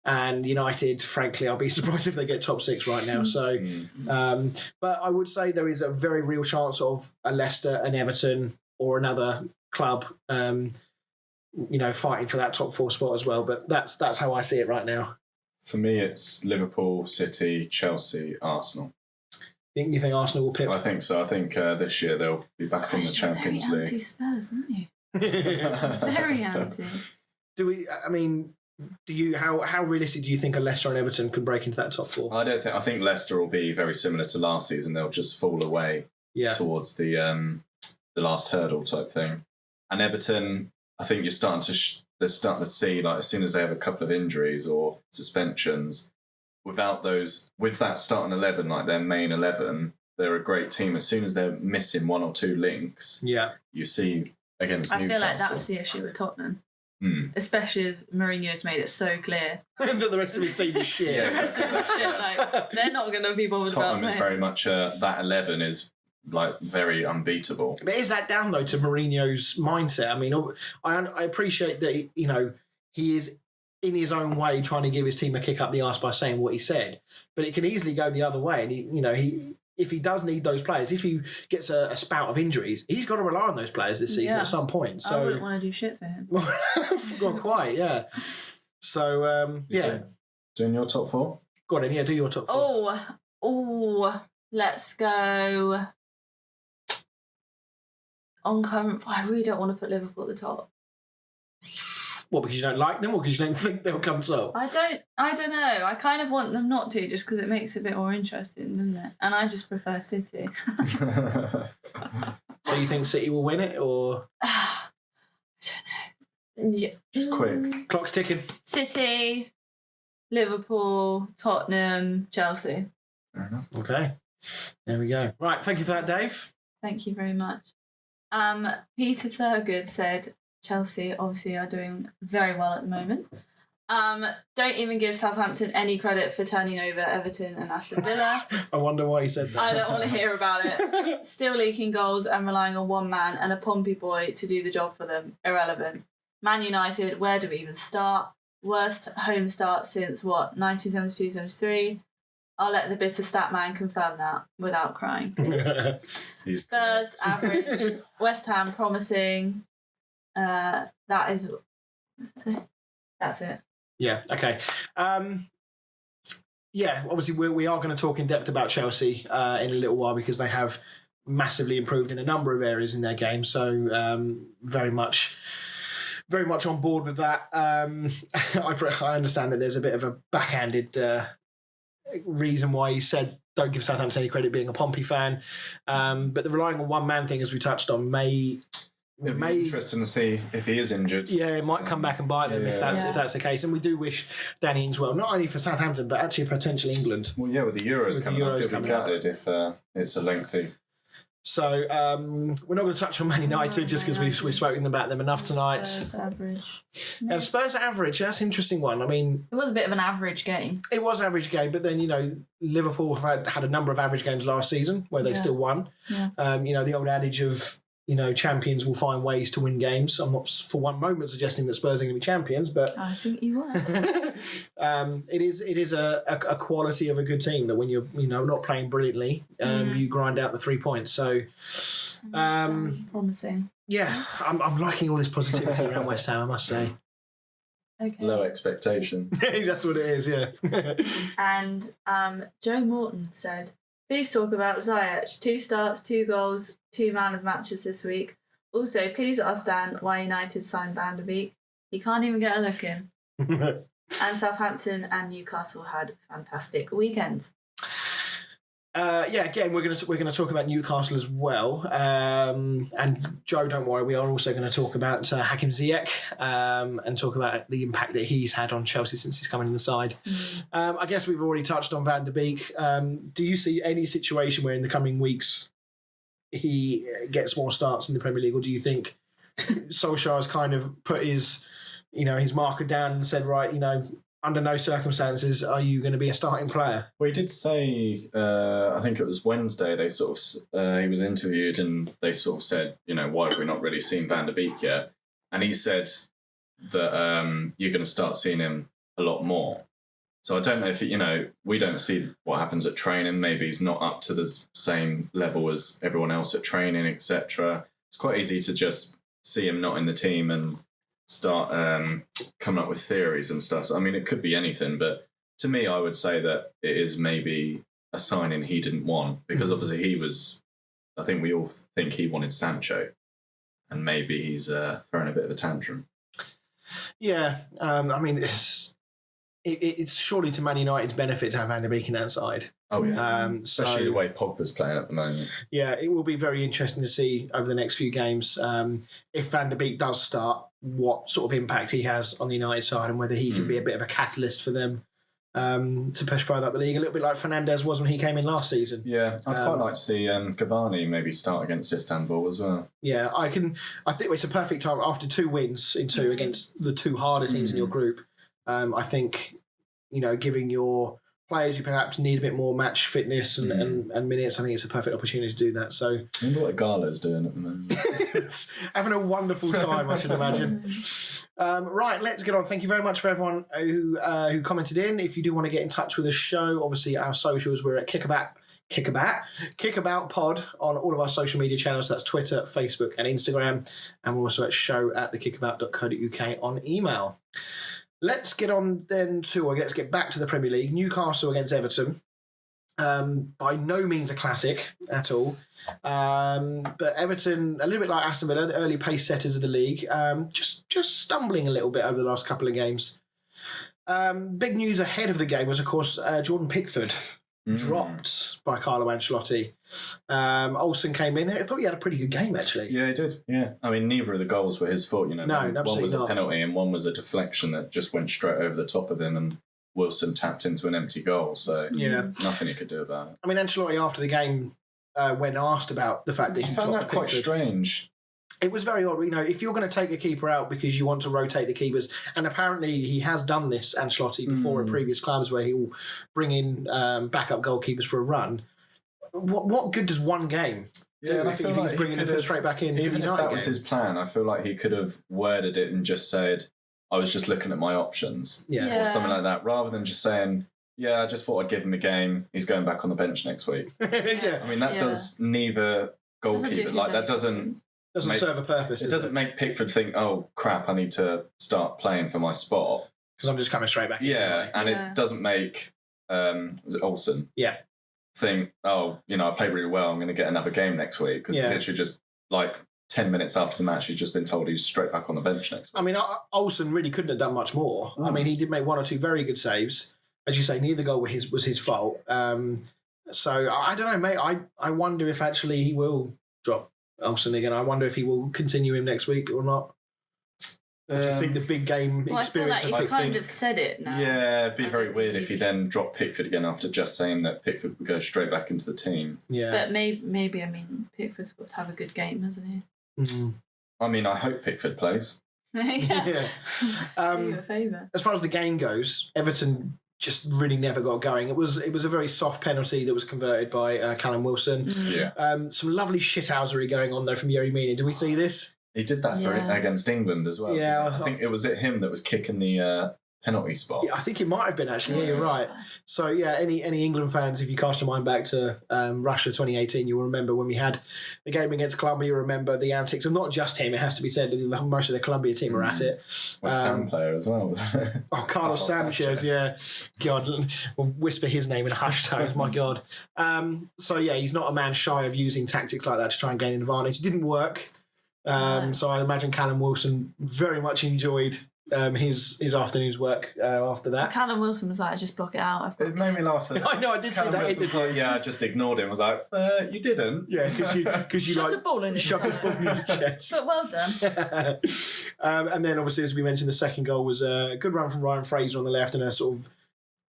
And United, frankly, I'll be surprised if they get top 6 right now. So, but I would say there is a very real chance of a Leicester, an Everton, or another club, fighting for that top 4 spot as well. But that's how I see it right now. For me, it's Liverpool, City, Chelsea, Arsenal. You think Arsenal will pip? I think so. I think this year they'll be back in the Champions League. You're very anti-Spurs, aren't you? Very anti. Do we? I mean, do you? How realistic do you think a Leicester and Everton could break into that top four? I think Leicester will be very similar to last season. They'll just fall away towards the last hurdle type thing. And Everton, I think they're starting to see, like, as soon as they have a couple of injuries or suspensions, with that starting 11, like their main 11, they're a great team. As soon as they're missing one or two links, you see against Newcastle. I feel like that's the issue with Tottenham. Especially as Mourinho's made it so clear that the rest of his team is shit. The rest of the shit, like, they're not going to be bothered about Tottenham is very much that 11 is like very unbeatable. But is that down though to Mourinho's mindset? I mean, I appreciate that he is in his own way trying to give his team a kick up the arse by saying what he said, but it can easily go the other way. And if he does need those players, if he gets a spout of injuries, he's got to rely on those players this season at some point. So I wouldn't want to do shit for him. Not quite, yeah. So Doing your top four? Go on, then, do your top four. Let's go. On current, I really don't want to put Liverpool at the top. What, because you don't like them, or because you don't think they'll come top? I don't know. I kind of want them not to, just because it makes it a bit more interesting, doesn't it? And I just prefer City. So you think City will win it, or? I don't know. Yeah. Just quick. Clock's ticking. City, Liverpool, Tottenham, Chelsea. Fair enough. Okay. There we go. Right, thank you for that, Dave. Thank you very much. Peter Thurgood said Chelsea obviously are doing very well at the moment. Don't even give Southampton any credit for turning over Everton and Aston Villa. I wonder why he said that. I don't want to hear about it. Still leaking goals and relying on one man and a Pompey boy to do the job for them. Irrelevant. Man United, where do we even start? Worst home start since, 1972-73? I'll let the bitter stat man confirm that without crying, please. Spurs, average. West Ham, promising. That's it. Yeah, okay. Obviously we are going to talk in depth about Chelsea in a little while, because they have massively improved in a number of areas in their game. So very much on board with that. I understand that there's a bit of a backhanded reason why he said don't give Southampton any credit being a Pompey fan. But the relying on one man thing, as we touched on, It'd be interesting to see if he is injured. Yeah, it might come back and bite them if that's the case. And we do wish Danny Ings well, not only for Southampton, but actually potentially England. Well, yeah, with the Euros coming up, he'll be gutted if it's a lengthy. So we're not going to touch on Man United just because we've spoken about them enough tonight. Spurs average. Spurs average, that's an interesting one. I mean, it was a bit of an average game. It was an average game, but then, Liverpool have had a number of average games last season where they still won. Yeah. The old adage of, champions will find ways to win games. I'm not for one moment suggesting that Spurs are going to be champions, but I think you were. it is a quality of a good team that when you're not playing brilliantly, you grind out the 3 points. So promising. Yeah, I'm liking all this positivity around West Ham, I must say. Okay. Low expectations. That's what it is, yeah. And Joe Morton said, please talk about Ziyech. 2 starts, 2 goals, 2 man of matches this week. Also, please ask Dan why United signed Van der Beek. He can't even get a look in. And Southampton and Newcastle had fantastic weekends. Again, we're going to talk about Newcastle as well. And Joe, don't worry, we are also going to talk about Hakim Ziyech and talk about the impact that he's had on Chelsea since he's come in the side. I guess we've already touched on Van der Beek. Do you see any situation where in the coming weeks he gets more starts in the Premier League, or do you think Solskjaer's kind of put his marker down and said, right, under no circumstances are you going to be a starting player? Well, he did say, I think it was Wednesday, they sort of, he was interviewed and they sort of said, why have we not really seen Van der Beek yet? And he said that you're going to start seeing him a lot more. So I don't know if, we don't see what happens at training. Maybe he's not up to the same level as everyone else at training, etc. It's quite easy to just see him not in the team and start coming up with theories and stuff. So, I mean, it could be anything, but to me, I would say that it is maybe a signing he didn't want, because obviously I think we all think he wanted Sancho. and maybe he's throwing a bit of a tantrum. Yeah, I mean, it's surely to Man United's benefit to have Van der Beek in that side. Oh, yeah. So, Especially the way Pogba's playing at the moment. yeah, it will be very interesting to see over the next few games if Van der Beek does start, what sort of impact he has on the United side and whether he can be a bit of a catalyst for them to push further up the league, a little bit like Fernandes was when he came in last season. Yeah, I'd quite like to see Cavani maybe start against Istanbul as well. Yeah, I think it's a perfect time after 2 wins in 2 against the 2 harder teams in your group. I think, giving your players who perhaps need a bit more match fitness and minutes, I think it's a perfect opportunity to do that. So I wonder what Galo's doing at the moment. having a wonderful time, I should imagine. Right, let's get on. Thank you very much for everyone who commented in. If you do want to get in touch with the show, obviously our socials, we're at Kickabout Pod on all of our social media channels. That's Twitter, Facebook and Instagram. And we're also at show@thekickabout.co.uk on email. Let's get back to the Premier League. Newcastle against Everton. By no means a classic at all. But Everton, a little bit like Aston Villa, the early pace setters of the league, just stumbling a little bit over the last couple of games. Big news ahead of the game was, of course, Jordan Pickford dropped by Carlo Ancelotti. Olsen came in. I thought he had a pretty good game, actually. Yeah, he did. Yeah. I mean, neither of the goals were his fault, No, One absolutely was not. a penalty and one was a deflection that just went straight over the top of him and Wilson tapped into an empty goal. So nothing he could do about it. I mean, Ancelotti, after the game, when asked about the fact that he I found dropped that quite Pickford, strange. it was very odd. If you're going to take a keeper out because you want to rotate the keepers, and apparently he has done this, Ancelotti, before at previous clubs where he will bring in backup goalkeepers for a run. What good does one game do and I if feel he's like bringing them straight back in? Even for the if United that was game? his plan, I feel like he could have worded it and just said, I was just looking at my options. Yeah. Or something like that, rather than just saying, I just thought I'd give him a game. He's going back on the bench next week. yeah, I mean, that does neither goalkeeper. That doesn't serve a purpose. It doesn't make Pickford think, oh crap, I need to start playing for my spot. Because I'm just coming straight back in. Yeah, and it doesn't make was it Olsen? Yeah. Think, I played really well. I'm going to get another game next week because literally just like 10 minutes after the match, he's just been told he's straight back on the bench next week. I mean, Olsen really couldn't have done much more. I mean, he did make 1 or 2 very good saves. As you say, neither goal was his fault. So I don't know, mate. I wonder if actually he will drop Olsen again. I wonder if he will continue him next week or not. Do you think the big game experience? I feel like he's kind of said it now. Yeah, it'd be very weird if he then dropped Pickford again after just saying that Pickford would go straight back into the team. Yeah, but maybe I mean, Pickford's got to have a good game, hasn't he? I mean, I hope Pickford plays. yeah. Do you a favour. As far as the game goes, Everton just really never got going. It was a very soft penalty that was converted by Callum Wilson. Yeah. Some lovely shithousery going on there from Yerry Mina. Did we see this? He did that against England as well. Yeah. I think it was him that was kicking the penalty spot. Yeah, I think it might have been actually. Yeah, you're right. So yeah, any England fans, if you cast your mind back to Russia 2018, you'll remember when we had the game against Colombia. You remember the antics of not just him. It has to be said, most of the Colombia team were at it. West Ham player as well. Carlos Sanchez. Yeah, God, we'll whisper his name in hushed tones. My God. So yeah, he's not a man shy of using tactics like that to try and gain an advantage. It didn't work. So I imagine Callum Wilson very much enjoyed his afternoon's work after that. Callum Wilson was like, just block it out. It made me laugh. I know, I did see that. I just ignored him. I was like, you didn't. Yeah, because you shoved a ball in his chest. But well done. And then obviously, as we mentioned, the second goal was a good run from Ryan Fraser on the left and a sort of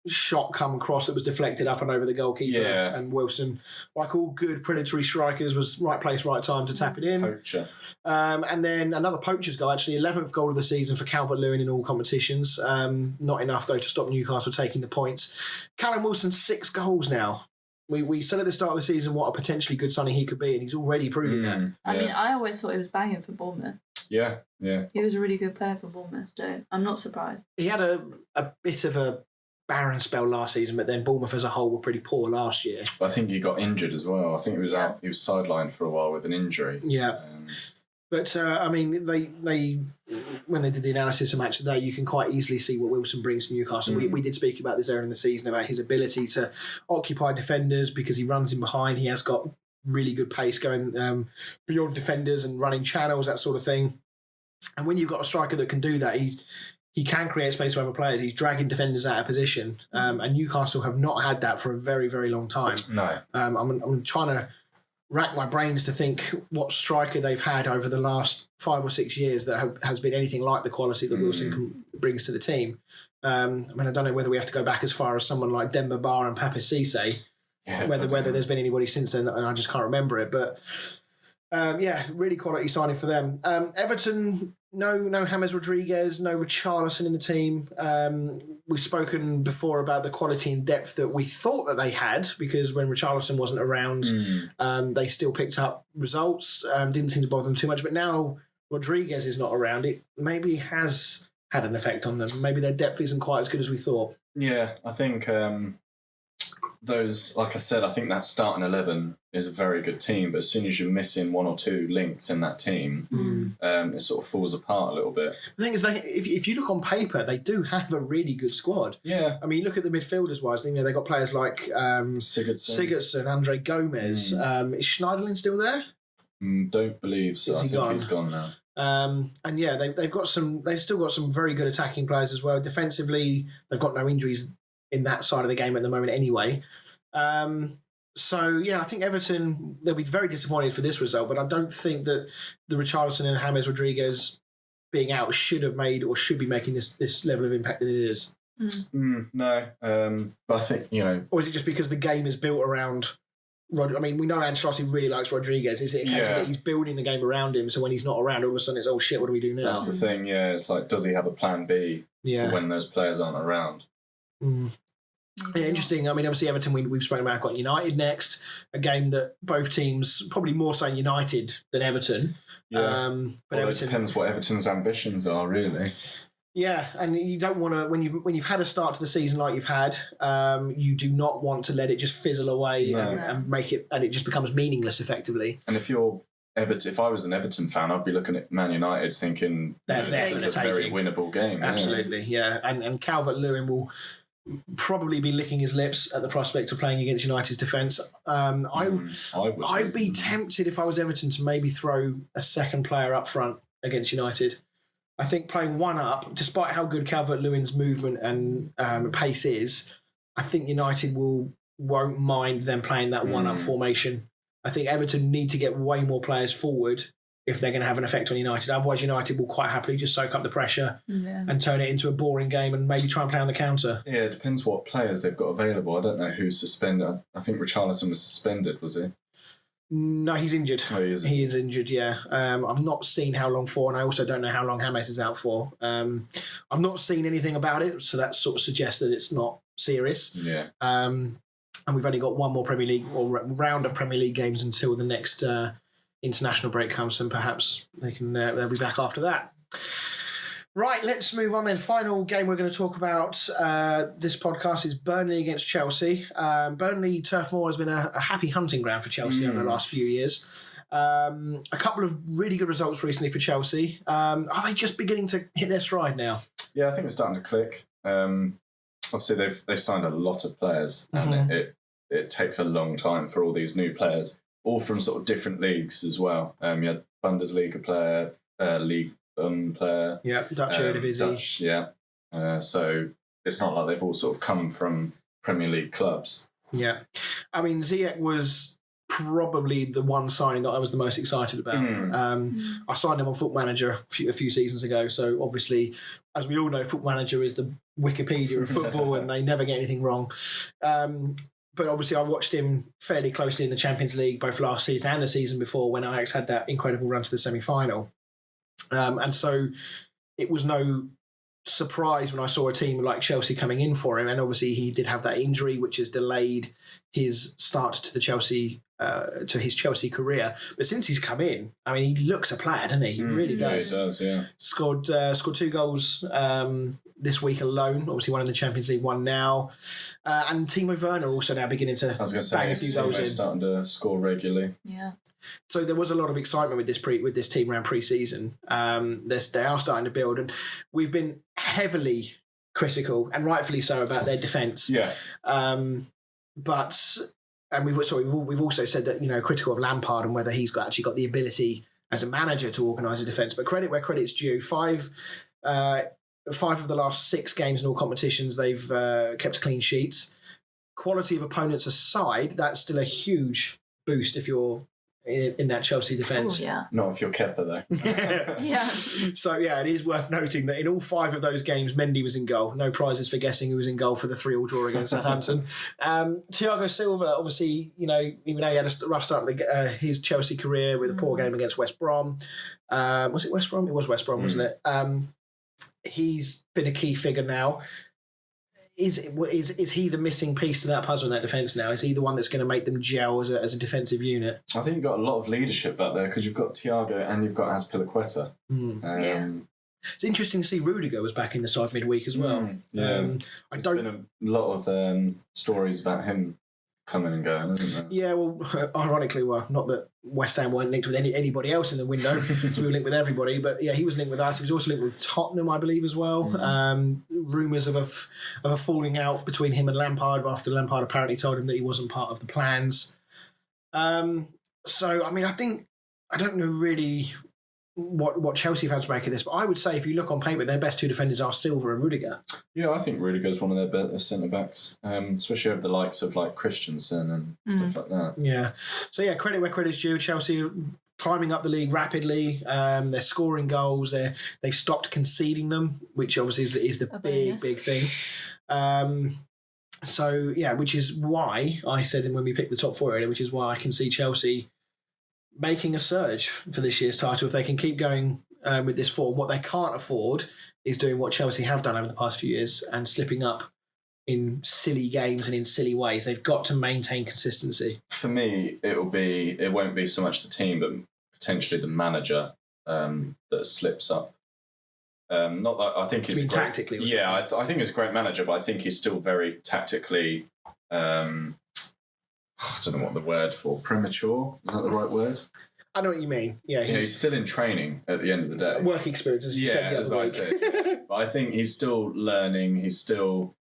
shot come across that was deflected up and over the goalkeeper. Yeah. And Wilson, like all good predatory strikers, was right place, right time to tap it in. Poacher. And then another poacher's goal, actually, 11th goal of the season for Calvert-Lewin in all competitions. Not enough, though, to stop Newcastle taking the points. Callum Wilson, 6 goals now. We said at the start of the season what a potentially good signing he could be, and he's already proven that. I mean, I always thought he was banging for Bournemouth. Yeah. He was a really good player for Bournemouth, so I'm not surprised. He had a bit of a barren spell last season, but then Bournemouth as a whole were pretty poor last year. I think he got injured as well. I think he was out. He was sidelined for a while with an injury. Yeah. But, I mean, they when they did the analysis of match today, you can quite easily see what Wilson brings to Newcastle. We did speak about this earlier in the season, about his ability to occupy defenders because he runs in behind. He has got really good pace going beyond defenders and running channels, that sort of thing. And when you've got a striker that can do that, he can create space for other players. He's dragging defenders out of position. And Newcastle have not had that for a very, very long time. No. I'm trying to rack my brains to think what striker they've had over the last 5 or 6 years that has been anything like the quality that Wilson brings to the team. I don't know whether we have to go back as far as someone like Demba Ba and Pape Cisse, whether there's been anybody since then, and I just can't remember it. But really quality signing for them. Everton, no James Rodriguez, no Richarlison in the team. We've spoken before about the quality and depth that we thought that they had, because when Richarlison wasn't around, they still picked up results. Didn't seem to bother them too much. But now Rodriguez is not around. It maybe has had an effect on them. Maybe their depth isn't quite as good as we thought. Yeah, I think those, like I said, I think that starting 11 is a very good team, but as soon as you're missing one or two links in that team, it sort of falls apart a little bit. The thing is, if you look on paper, they do have a really good squad. Yeah. I mean, look at the midfielders wise. They've got players like Sigurdsson, Andre Gomez. Is Schneiderlin still there? Don't believe so. I think he's gone now. They've still got some very good attacking players as well. Defensively, they've got no injuries in that side of the game at the moment anyway. I think Everton, they'll be very disappointed for this result, but I don't think that the Richarlison and James Rodriguez being out should have made or should be making this level of impact that it is. No, but I think, Or is it just because the game is built around we know Ancelotti really likes Rodriguez. Is it a case that he's building the game around him, so when he's not around, all of a sudden it's, oh shit, what do we do now? That's the thing, yeah. It's like, does he have a plan B for when those players aren't around? Yeah, interesting. I mean, obviously Everton, we've spoken about, got United next, a game that both teams, probably more so United than Everton. Yeah. But Everton, it depends what Everton's ambitions are, really. Yeah, and you don't want to, when you've had a start to the season like you've had, you do not want to let it just fizzle away and make it, and it just becomes meaningless effectively. And if I was an Everton fan, I'd be looking at Man United thinking this is a very winnable game. Absolutely, yeah. And Calvert-Lewin will probably be licking his lips at the prospect of playing against United's defence. I'd be tempted, if I was Everton, to maybe throw a second player up front against United. I think playing one up, despite how good Calvert-Lewin's movement and pace is, I think United won't mind them playing that one-up formation. I think Everton need to get way more players forward if they're going to have an effect on United. Otherwise, United will quite happily just soak up the pressure and turn it into a boring game and maybe try and play on the counter. Yeah, it depends what players they've got available. I don't know who's suspended. I think Richarlison was suspended, was he? No, he's injured. Oh, he is. He is injured, yeah. I've not seen how long for, and I also don't know how long James is out for. I've not seen anything about it, so that sort of suggests that it's not serious. Yeah. And we've only got one more Premier League or round of Premier League games until the next international break comes, and perhaps they'll be back after that. Right, let's move on then. Final game we're going to talk about this podcast is Burnley against Chelsea. Burnley Turf Moor has been a happy hunting ground for Chelsea over the last few years. A couple of really good results recently for Chelsea. Are they just beginning to hit their stride now? Yeah, I think it's starting to click. Obviously, they've signed a lot of players, and it takes a long time for all these new players, all from sort of different leagues as well. You had Bundesliga player, League player. Yeah, Dutch Eredivisie. Yeah. So it's not like they've all sort of come from Premier League clubs. Yeah. I mean, Ziyech was probably the one signing that I was the most excited about. I signed him on Foot Manager a few seasons ago, so obviously, as we all know, Foot Manager is the Wikipedia of football and they never get anything wrong. But obviously I watched him fairly closely in the Champions League, both last season and the season before, when Ajax had that incredible run to the semi-final. And so it was no surprise when I saw a team like Chelsea coming in for him. And obviously he did have that injury, which has delayed his start to the Chelsea his Chelsea career. But since he's come in, I mean, he looks a player, doesn't he? He really does. Yeah, he does, yeah. Scored 2 goals this week alone. Obviously one in the Champions League, one now. And Timo Werner also now beginning to bang a few goals in. Starting to score regularly. Yeah. So there was a lot of excitement with this team around pre-season. They are starting to build, and we've been heavily critical, and rightfully so, about their defence. Yeah. But and we've also said that, critical of Lampard and whether he's actually got the ability as a manager to organise a defence. But credit where credit's due. Five of the last 6 games in all competitions, they've kept clean sheets. Quality of opponents aside, that's still a huge boost if you're in that Chelsea defence. Oh, yeah. Not if you're Kepa, though. Yeah. So, yeah, it is worth noting that in all 5 of those games, Mendy was in goal. No prizes for guessing who was in goal for the 3-3 draw against Southampton. Thiago Silva, obviously, even though he had a rough start to his Chelsea career with a poor game against West Brom. Was it West Brom? It was West Brom, wasn't it? He's been a key figure now. Is he the missing piece to that puzzle in that defence now? Is he the one that's going to make them gel as a defensive unit? I think you've got a lot of leadership back there because you've got Thiago and you've got Azpilicueta. Yeah. It's interesting to see Rudiger was back in the side midweek as well. There's been a lot of stories about him coming and going, isn't there? Yeah, well, ironically, not that West Ham weren't linked with anybody else in the window, so we were linked with everybody, but yeah, he was linked with us. He was also linked with Tottenham, I believe, as well. Rumours of a falling out between him and Lampard after Lampard apparently told him that he wasn't part of the plans. So, I mean, I don't know really what Chelsea fans make of this, but I would say if you look on paper, their best 2 defenders are Silva and Rudiger. Yeah, I think Rudiger's one of their better centre-backs, especially over the likes of like Christensen and stuff like that. Yeah. So, yeah, credit where credit's due. Chelsea climbing up the league rapidly. They're scoring goals. They've stopped conceding them, which obviously is the big thing. So, yeah, which is why I said when we picked the top 4 earlier, which is why I can see Chelsea making a surge for this year's title if they can keep going with this form. What they can't afford is doing what Chelsea have done over the past few years and slipping up in silly games and in silly ways. They've got to maintain consistency. For me, it won't be so much the team, but potentially the manager that slips up. Not that I think he's tactically. Yeah, I think he's a great manager, but I think he's still very tactically. I don't know what the word for premature. Is that the right word? I know what you mean. Yeah, he's still in training at the end of the day. Work experience, as you said the other week. I said. But I think he's still learning. He's still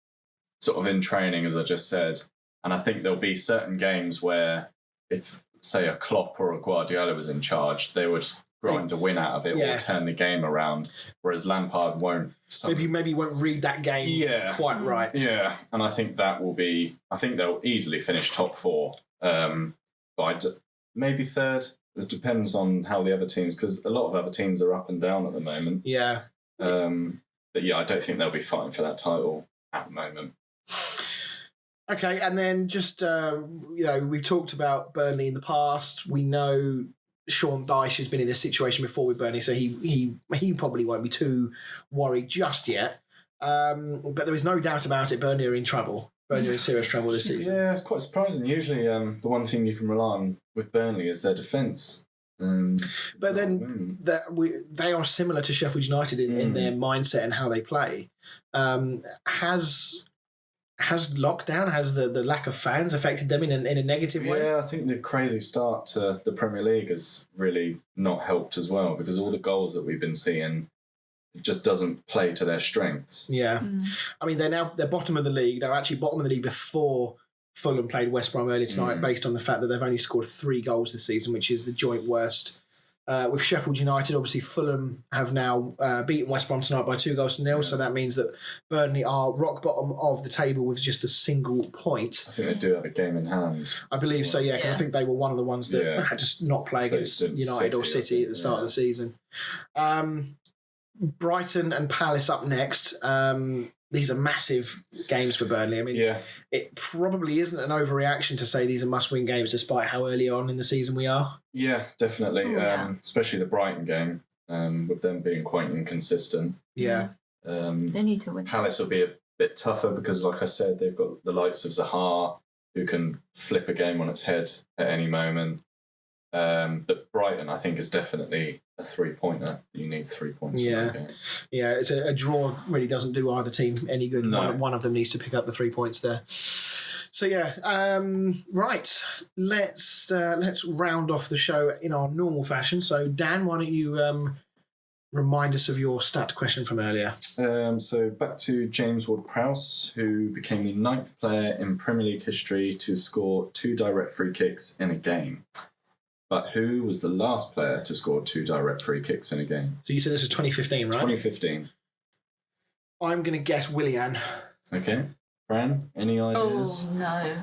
sort of in training, as I just said. And I think there'll be certain games where, if say a Klopp or a Guardiola was in charge, they would grind a win out of it or turn the game around. Whereas Lampard won't. Maybe won't read that game quite right. Yeah, and I think I think they'll easily finish top 4. But maybe 3rd. It depends on how the other teams, because a lot of other teams are up and down at the moment. Yeah. But yeah, I don't think they'll be fighting for that title at the moment. Okay, and then just, we've talked about Burnley in the past. We know Sean Dyche has been in this situation before with Burnley, so he probably won't be too worried just yet. But there is no doubt about it, Burnley are in trouble. Burnley are in serious trouble this season. Yeah, it's quite surprising. Usually the one thing you can rely on with Burnley is their defence. But then they are similar to Sheffield United in their mindset and how they play. Has lockdown, has the lack of fans affected them in a negative way? Yeah, I think the crazy start to the Premier League has really not helped as well, because all the goals that we've been seeing, it just doesn't play to their strengths. Yeah. I mean, they're bottom of the league. They're actually bottom of the league before Fulham played West Brom earlier tonight, based on the fact that they've only scored 3 goals this season, which is the joint worst. With Sheffield United, obviously Fulham have now beaten West Brom tonight by 2-0, so that means that Burnley are rock bottom of the table with just a single point. I think they do have a game in hand. I believe so, yeah, because I think they were one of the ones that had to not play against United or City at the start of the season. Brighton and Palace up next. These are massive games for Burnley. I mean, it probably isn't an overreaction to say these are must-win games, despite how early on in the season we are. Yeah, definitely. Especially the Brighton game, with them being quite inconsistent. Yeah. They need to win. Palace will be a bit tougher because, like I said, they've got the likes of Zaha, who can flip a game on its head at any moment. But Brighton, I think, is definitely a 3-pointer. You need 3 points. Yeah, yeah. It's a draw really doesn't do either team any good. No. One of them needs to pick up the 3 points there. So yeah, right. Let's round off the show in our normal fashion. So Dan, why don't you remind us of your stat question from earlier. So back to James Ward-Prowse, who became the 9th player in Premier League history to score 2 direct free kicks in a game. But who was the last player to score 2 direct free kicks in a game? So you said this was 2015, right? 2015. I'm going to guess Willian. Okay. Fran, any ideas? Oh, no.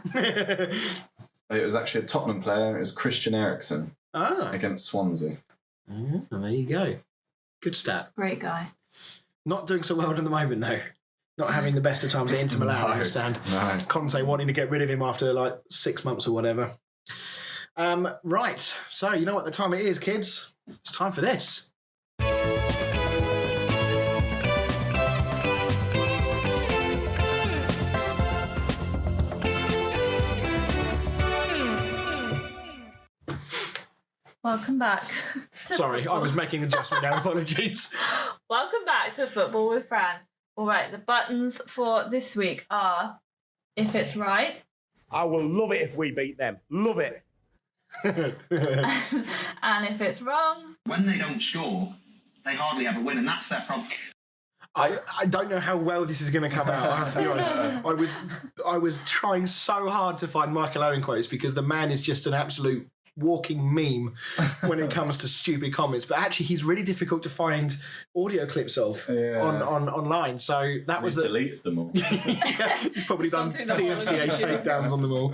It was actually a Tottenham player. It was Christian Eriksen against Swansea. There you go. Good stat. Great guy. Not doing so well at the moment, though. Not having the best of times at Inter Milan, I understand. No. Conte wanting to get rid of him after like 6 months or whatever. Right. So you know what the time it is, kids? It's time for this. Welcome back. Sorry, I was making an adjustment now. Apologies. Welcome back to Football with Fran. All right, the buttons for this week are, if it's right. I will love it if we beat them. Love it. And if it's wrong. When they don't score, they hardly ever win, and that's their problem. I don't know how well this is going to come out, I have to be honest. I was trying so hard to find Michael Owen quotes because the man is just an absolute walking meme when it comes to stupid comments. But actually, he's really difficult to find audio clips of online. So that was deleted them all. Yeah, he's probably done DMCA takedowns on them all.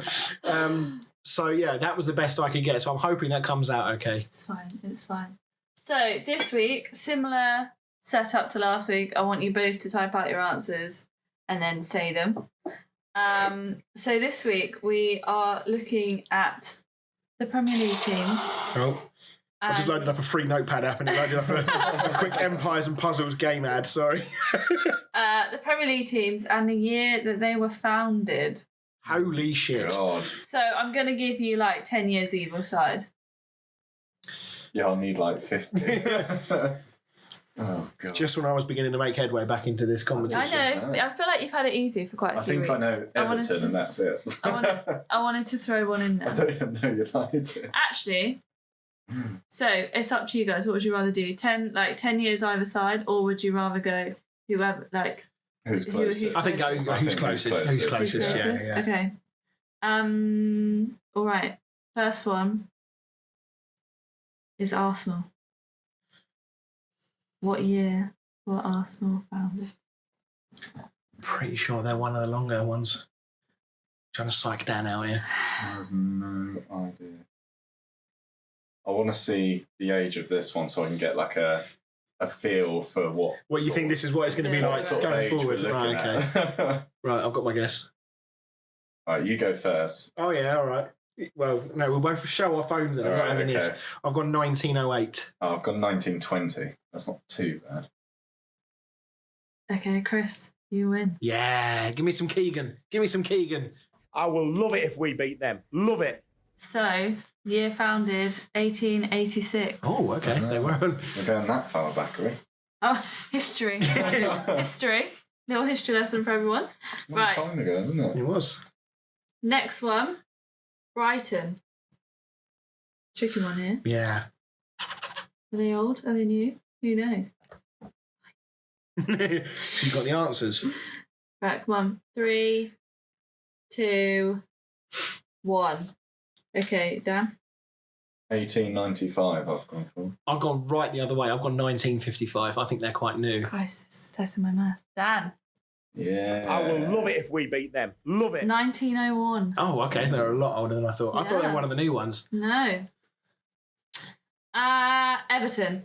So yeah, that was the best I could get. So I'm hoping that comes out okay. It's fine. So this week, similar setup to last week. I want you both to type out your answers and then say them. So this week we are looking at the Premier League teams. Oh, I just loaded up a free notepad app and it loaded up a quick Empires and Puzzles game ad. Sorry. The Premier League teams and the year that they were founded. Holy shit. God. So I'm going to give you like 10 years either side. Yeah, I'll need like 50. Oh, God. Just when I was beginning to make headway back into this competition. I know. I feel like you've had it easy for quite a few weeks. I know Everton and that's it. I wanted to throw one in there. I don't even know you're lying to. Actually, so it's up to you guys. What would you rather do? 10 years either side, or would you rather go whoever like who's closest? I think who's closest. Who's closest? Yeah. Okay. All right. First one is Arsenal. What year were Arsenal founded? Pretty sure they're one of the longer ones. Trying to psych Dan out here. I have no idea. I want to see the age of this one so I can get like a feel for what you think this is what it's going to be like going forward. Right, okay. Right, I've got my guess. All right, you go first. Oh yeah, all right. Well, no, we'll both show our phones then. I'm not having this. I've got 1908. Oh, I've got 1920. That's not too bad. Okay, Chris, you win. Yeah, give me some Keegan. I will love it if we beat them. Love it. So, year founded 1886. Oh, okay. They were. We're going that far back, are we? Oh, history. History. Little history lesson for everyone. Long time ago, isn't it? It was. Next one. Brighton. Tricky one here. Yeah. Are they old? Are they new? Who knows? So you got the answers. Right, come on. 3, 2, 1. Okay, Dan? 1895 I've gone for. I've gone right the other way. I've gone 1955. I think they're quite new. Christ, this is testing my math. Dan? Yeah. I will love it if we beat them. Love it. 1901. Oh, okay. They're a lot older than I thought. I thought they were one of the new ones. No. Everton.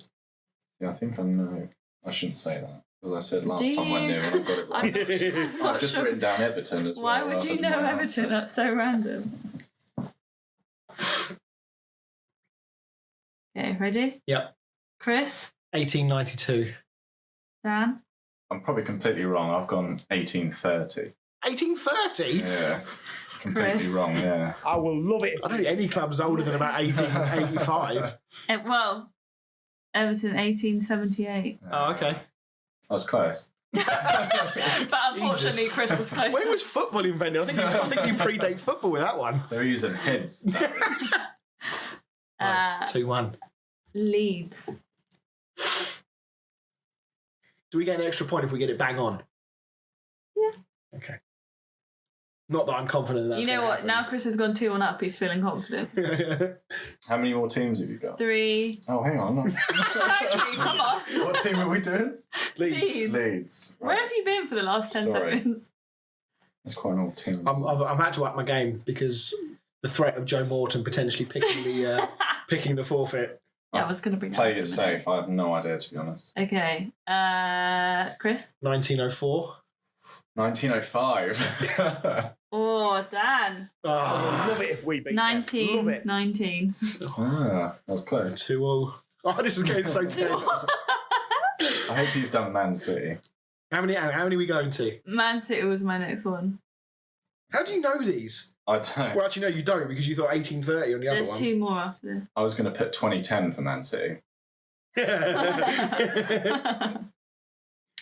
Yeah, I think I know. I shouldn't say that. As I said last time I knew and I got it right. I've just written down Everton as well. Why would you know Everton? That's so random. Okay, ready? Yep. Chris? 1892. Dan? I'm probably completely wrong. I've gone 1830. 1830? Yeah. Completely Chris. wrong, yeah. I will love it. I don't think any club's older than about 1885. Well, Everton 1878. Oh, okay. I was close. But unfortunately, Chris was close. When was football invented? I think you predate football with that one. They're using heads. Right, 2-1. Leeds. Do we get an extra point if we get it bang on? Yeah. Okay. Not that I'm confident that's You know gonna what? happen. Now Chris has gone 2-1 up. He's feeling confident. How many more teams have you got? 3. Oh, hang on. Exactly. Come on. What team are we doing? Leeds. Leeds. Where have you been for the last 10 Sorry. seconds? That's quite an old team. I've had to up my game because the threat of Joe Morton potentially picking the forfeit. Yeah, I was going to bring that Played up it in a minute. safe. I have no idea, to be honest. Okay. Chris? 1904. 1905. Oh, Dan. Oh, Love it if we beat them. Love 19. it. Ah, that was close. 2-2. Oh, this is getting so tense. I hope you've done Man City. How many are we going to? Man City was my next one. How do you know these? I don't. Well, actually, no, you don't because you thought 1830 on the There's other 2 more after this. I was going to put 2010 for Man City. one.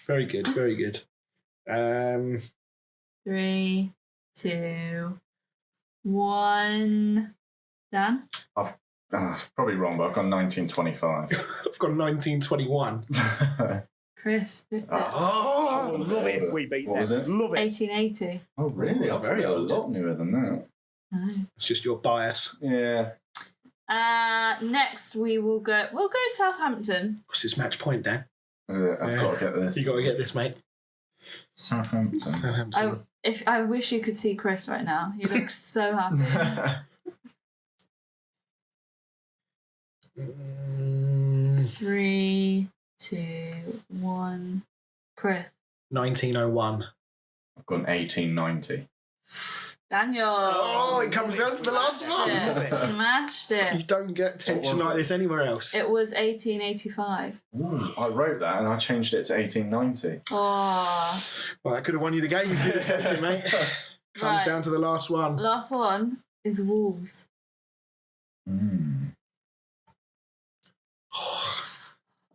Very good, very good. 3, 2, 1. Dan? Probably wrong, but I've gone 1925. I've got 1921. Chris? Oh, Love it if we beat What them. was it? Love it. 1880. Oh, really? I thought Very it was old. a lot newer than that. No. it's just your bias. Yeah. Next we'll go Southampton. What's this match point, Dan? Is it? I've got to get this. You got to get this, mate. Southampton. Southampton. I wish you could see Chris right now. He looks so happy. 3, 2, 1. Chris. 1901. I've gone 1890. Daniel. Oh, it comes down to the last one. Yeah, smashed You it. don't get tension was like it? this anywhere else. It was 1885. Ooh, I wrote that and I changed it to 1890. Oh. Well, that could have won you the game if you'd have kept it, mate. Comes Right. down to the last one. Last one is Wolves.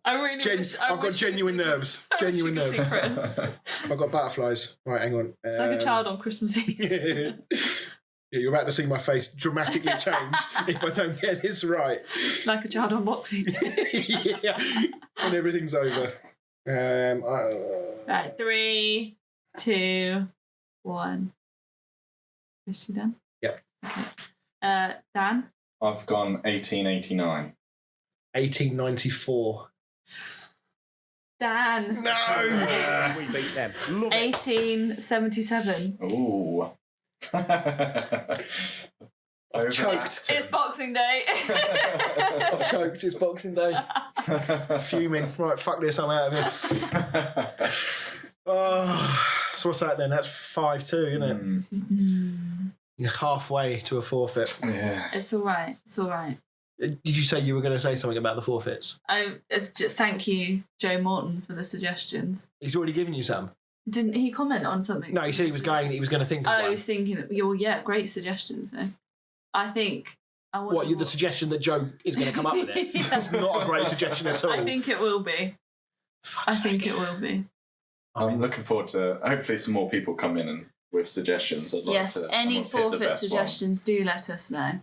I really wish. I've got genuine nerves. Genuine nerves. Chris. I've got butterflies. Right, hang on. It's like a child on Christmas Eve. Yeah, you're about to see my face dramatically change if I don't get this right. Like a child on Boxing Day. Yeah, and everything's over. Right, 3, 2, 1. Is she done? Yep. Okay. Dan? I've gone 1889. 1894. Dan. No! We beat them. Love it. 1877. Ooh. I've choked. It's Boxing Day. I've choked. It's Boxing Day. Fuming. Right, fuck this. I'm out of here. Oh, so what's that then? That's 5-2, isn't it? You're halfway to a forfeit. Yeah. It's all right. It's all right. Did you say you were going to say something about the forfeits? It's just, thank you, Joe Morton, for the suggestions. He's already given you some. Didn't he comment on something? No, he said he was going to think of I one. was thinking that, well, yeah, great suggestions. Eh? I think. What, you're the suggestion that Joe is going to come up with it? Yeah. That's not a great suggestion at all. I think it will be. I think it will be. I'm looking forward to hopefully some more people come in and with suggestions. I'd like Yes, to any I'll pick the forfeit best one. suggestions, do let us know.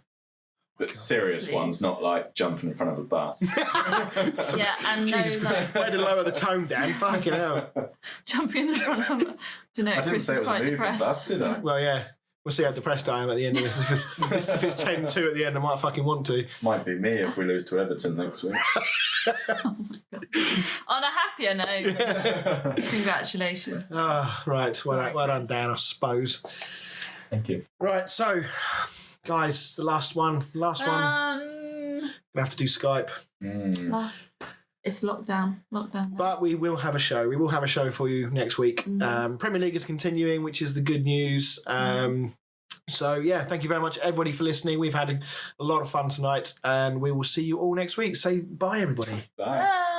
But serious Please. ones, not like jumping in front of a bus. Yeah, and no, Jesus Christ, way to lower the tone, Dan. Fucking hell. jumping in front of them. Do you know, I didn't Chris say is it was a quite moving depressed. bus, did I? Well, yeah. We'll see how depressed I am at the end of this. If it's 10-2 at the end, I might fucking want to. Might be me if we lose to Everton next week. On a happier note, congratulations. Ah, right. Sorry, Well done, Chris. Dan, I suppose. Thank you. Right, so, guys, the last one. Gonna have to do Skype. Last. It's lockdown. Lockdown. But we will have a show. We will have a show for you next week. Premier League is continuing, which is the good news. So, yeah, thank you very much, everybody, for listening. We've had a lot of fun tonight, and we will see you all next week. Say bye, everybody. Bye. Bye.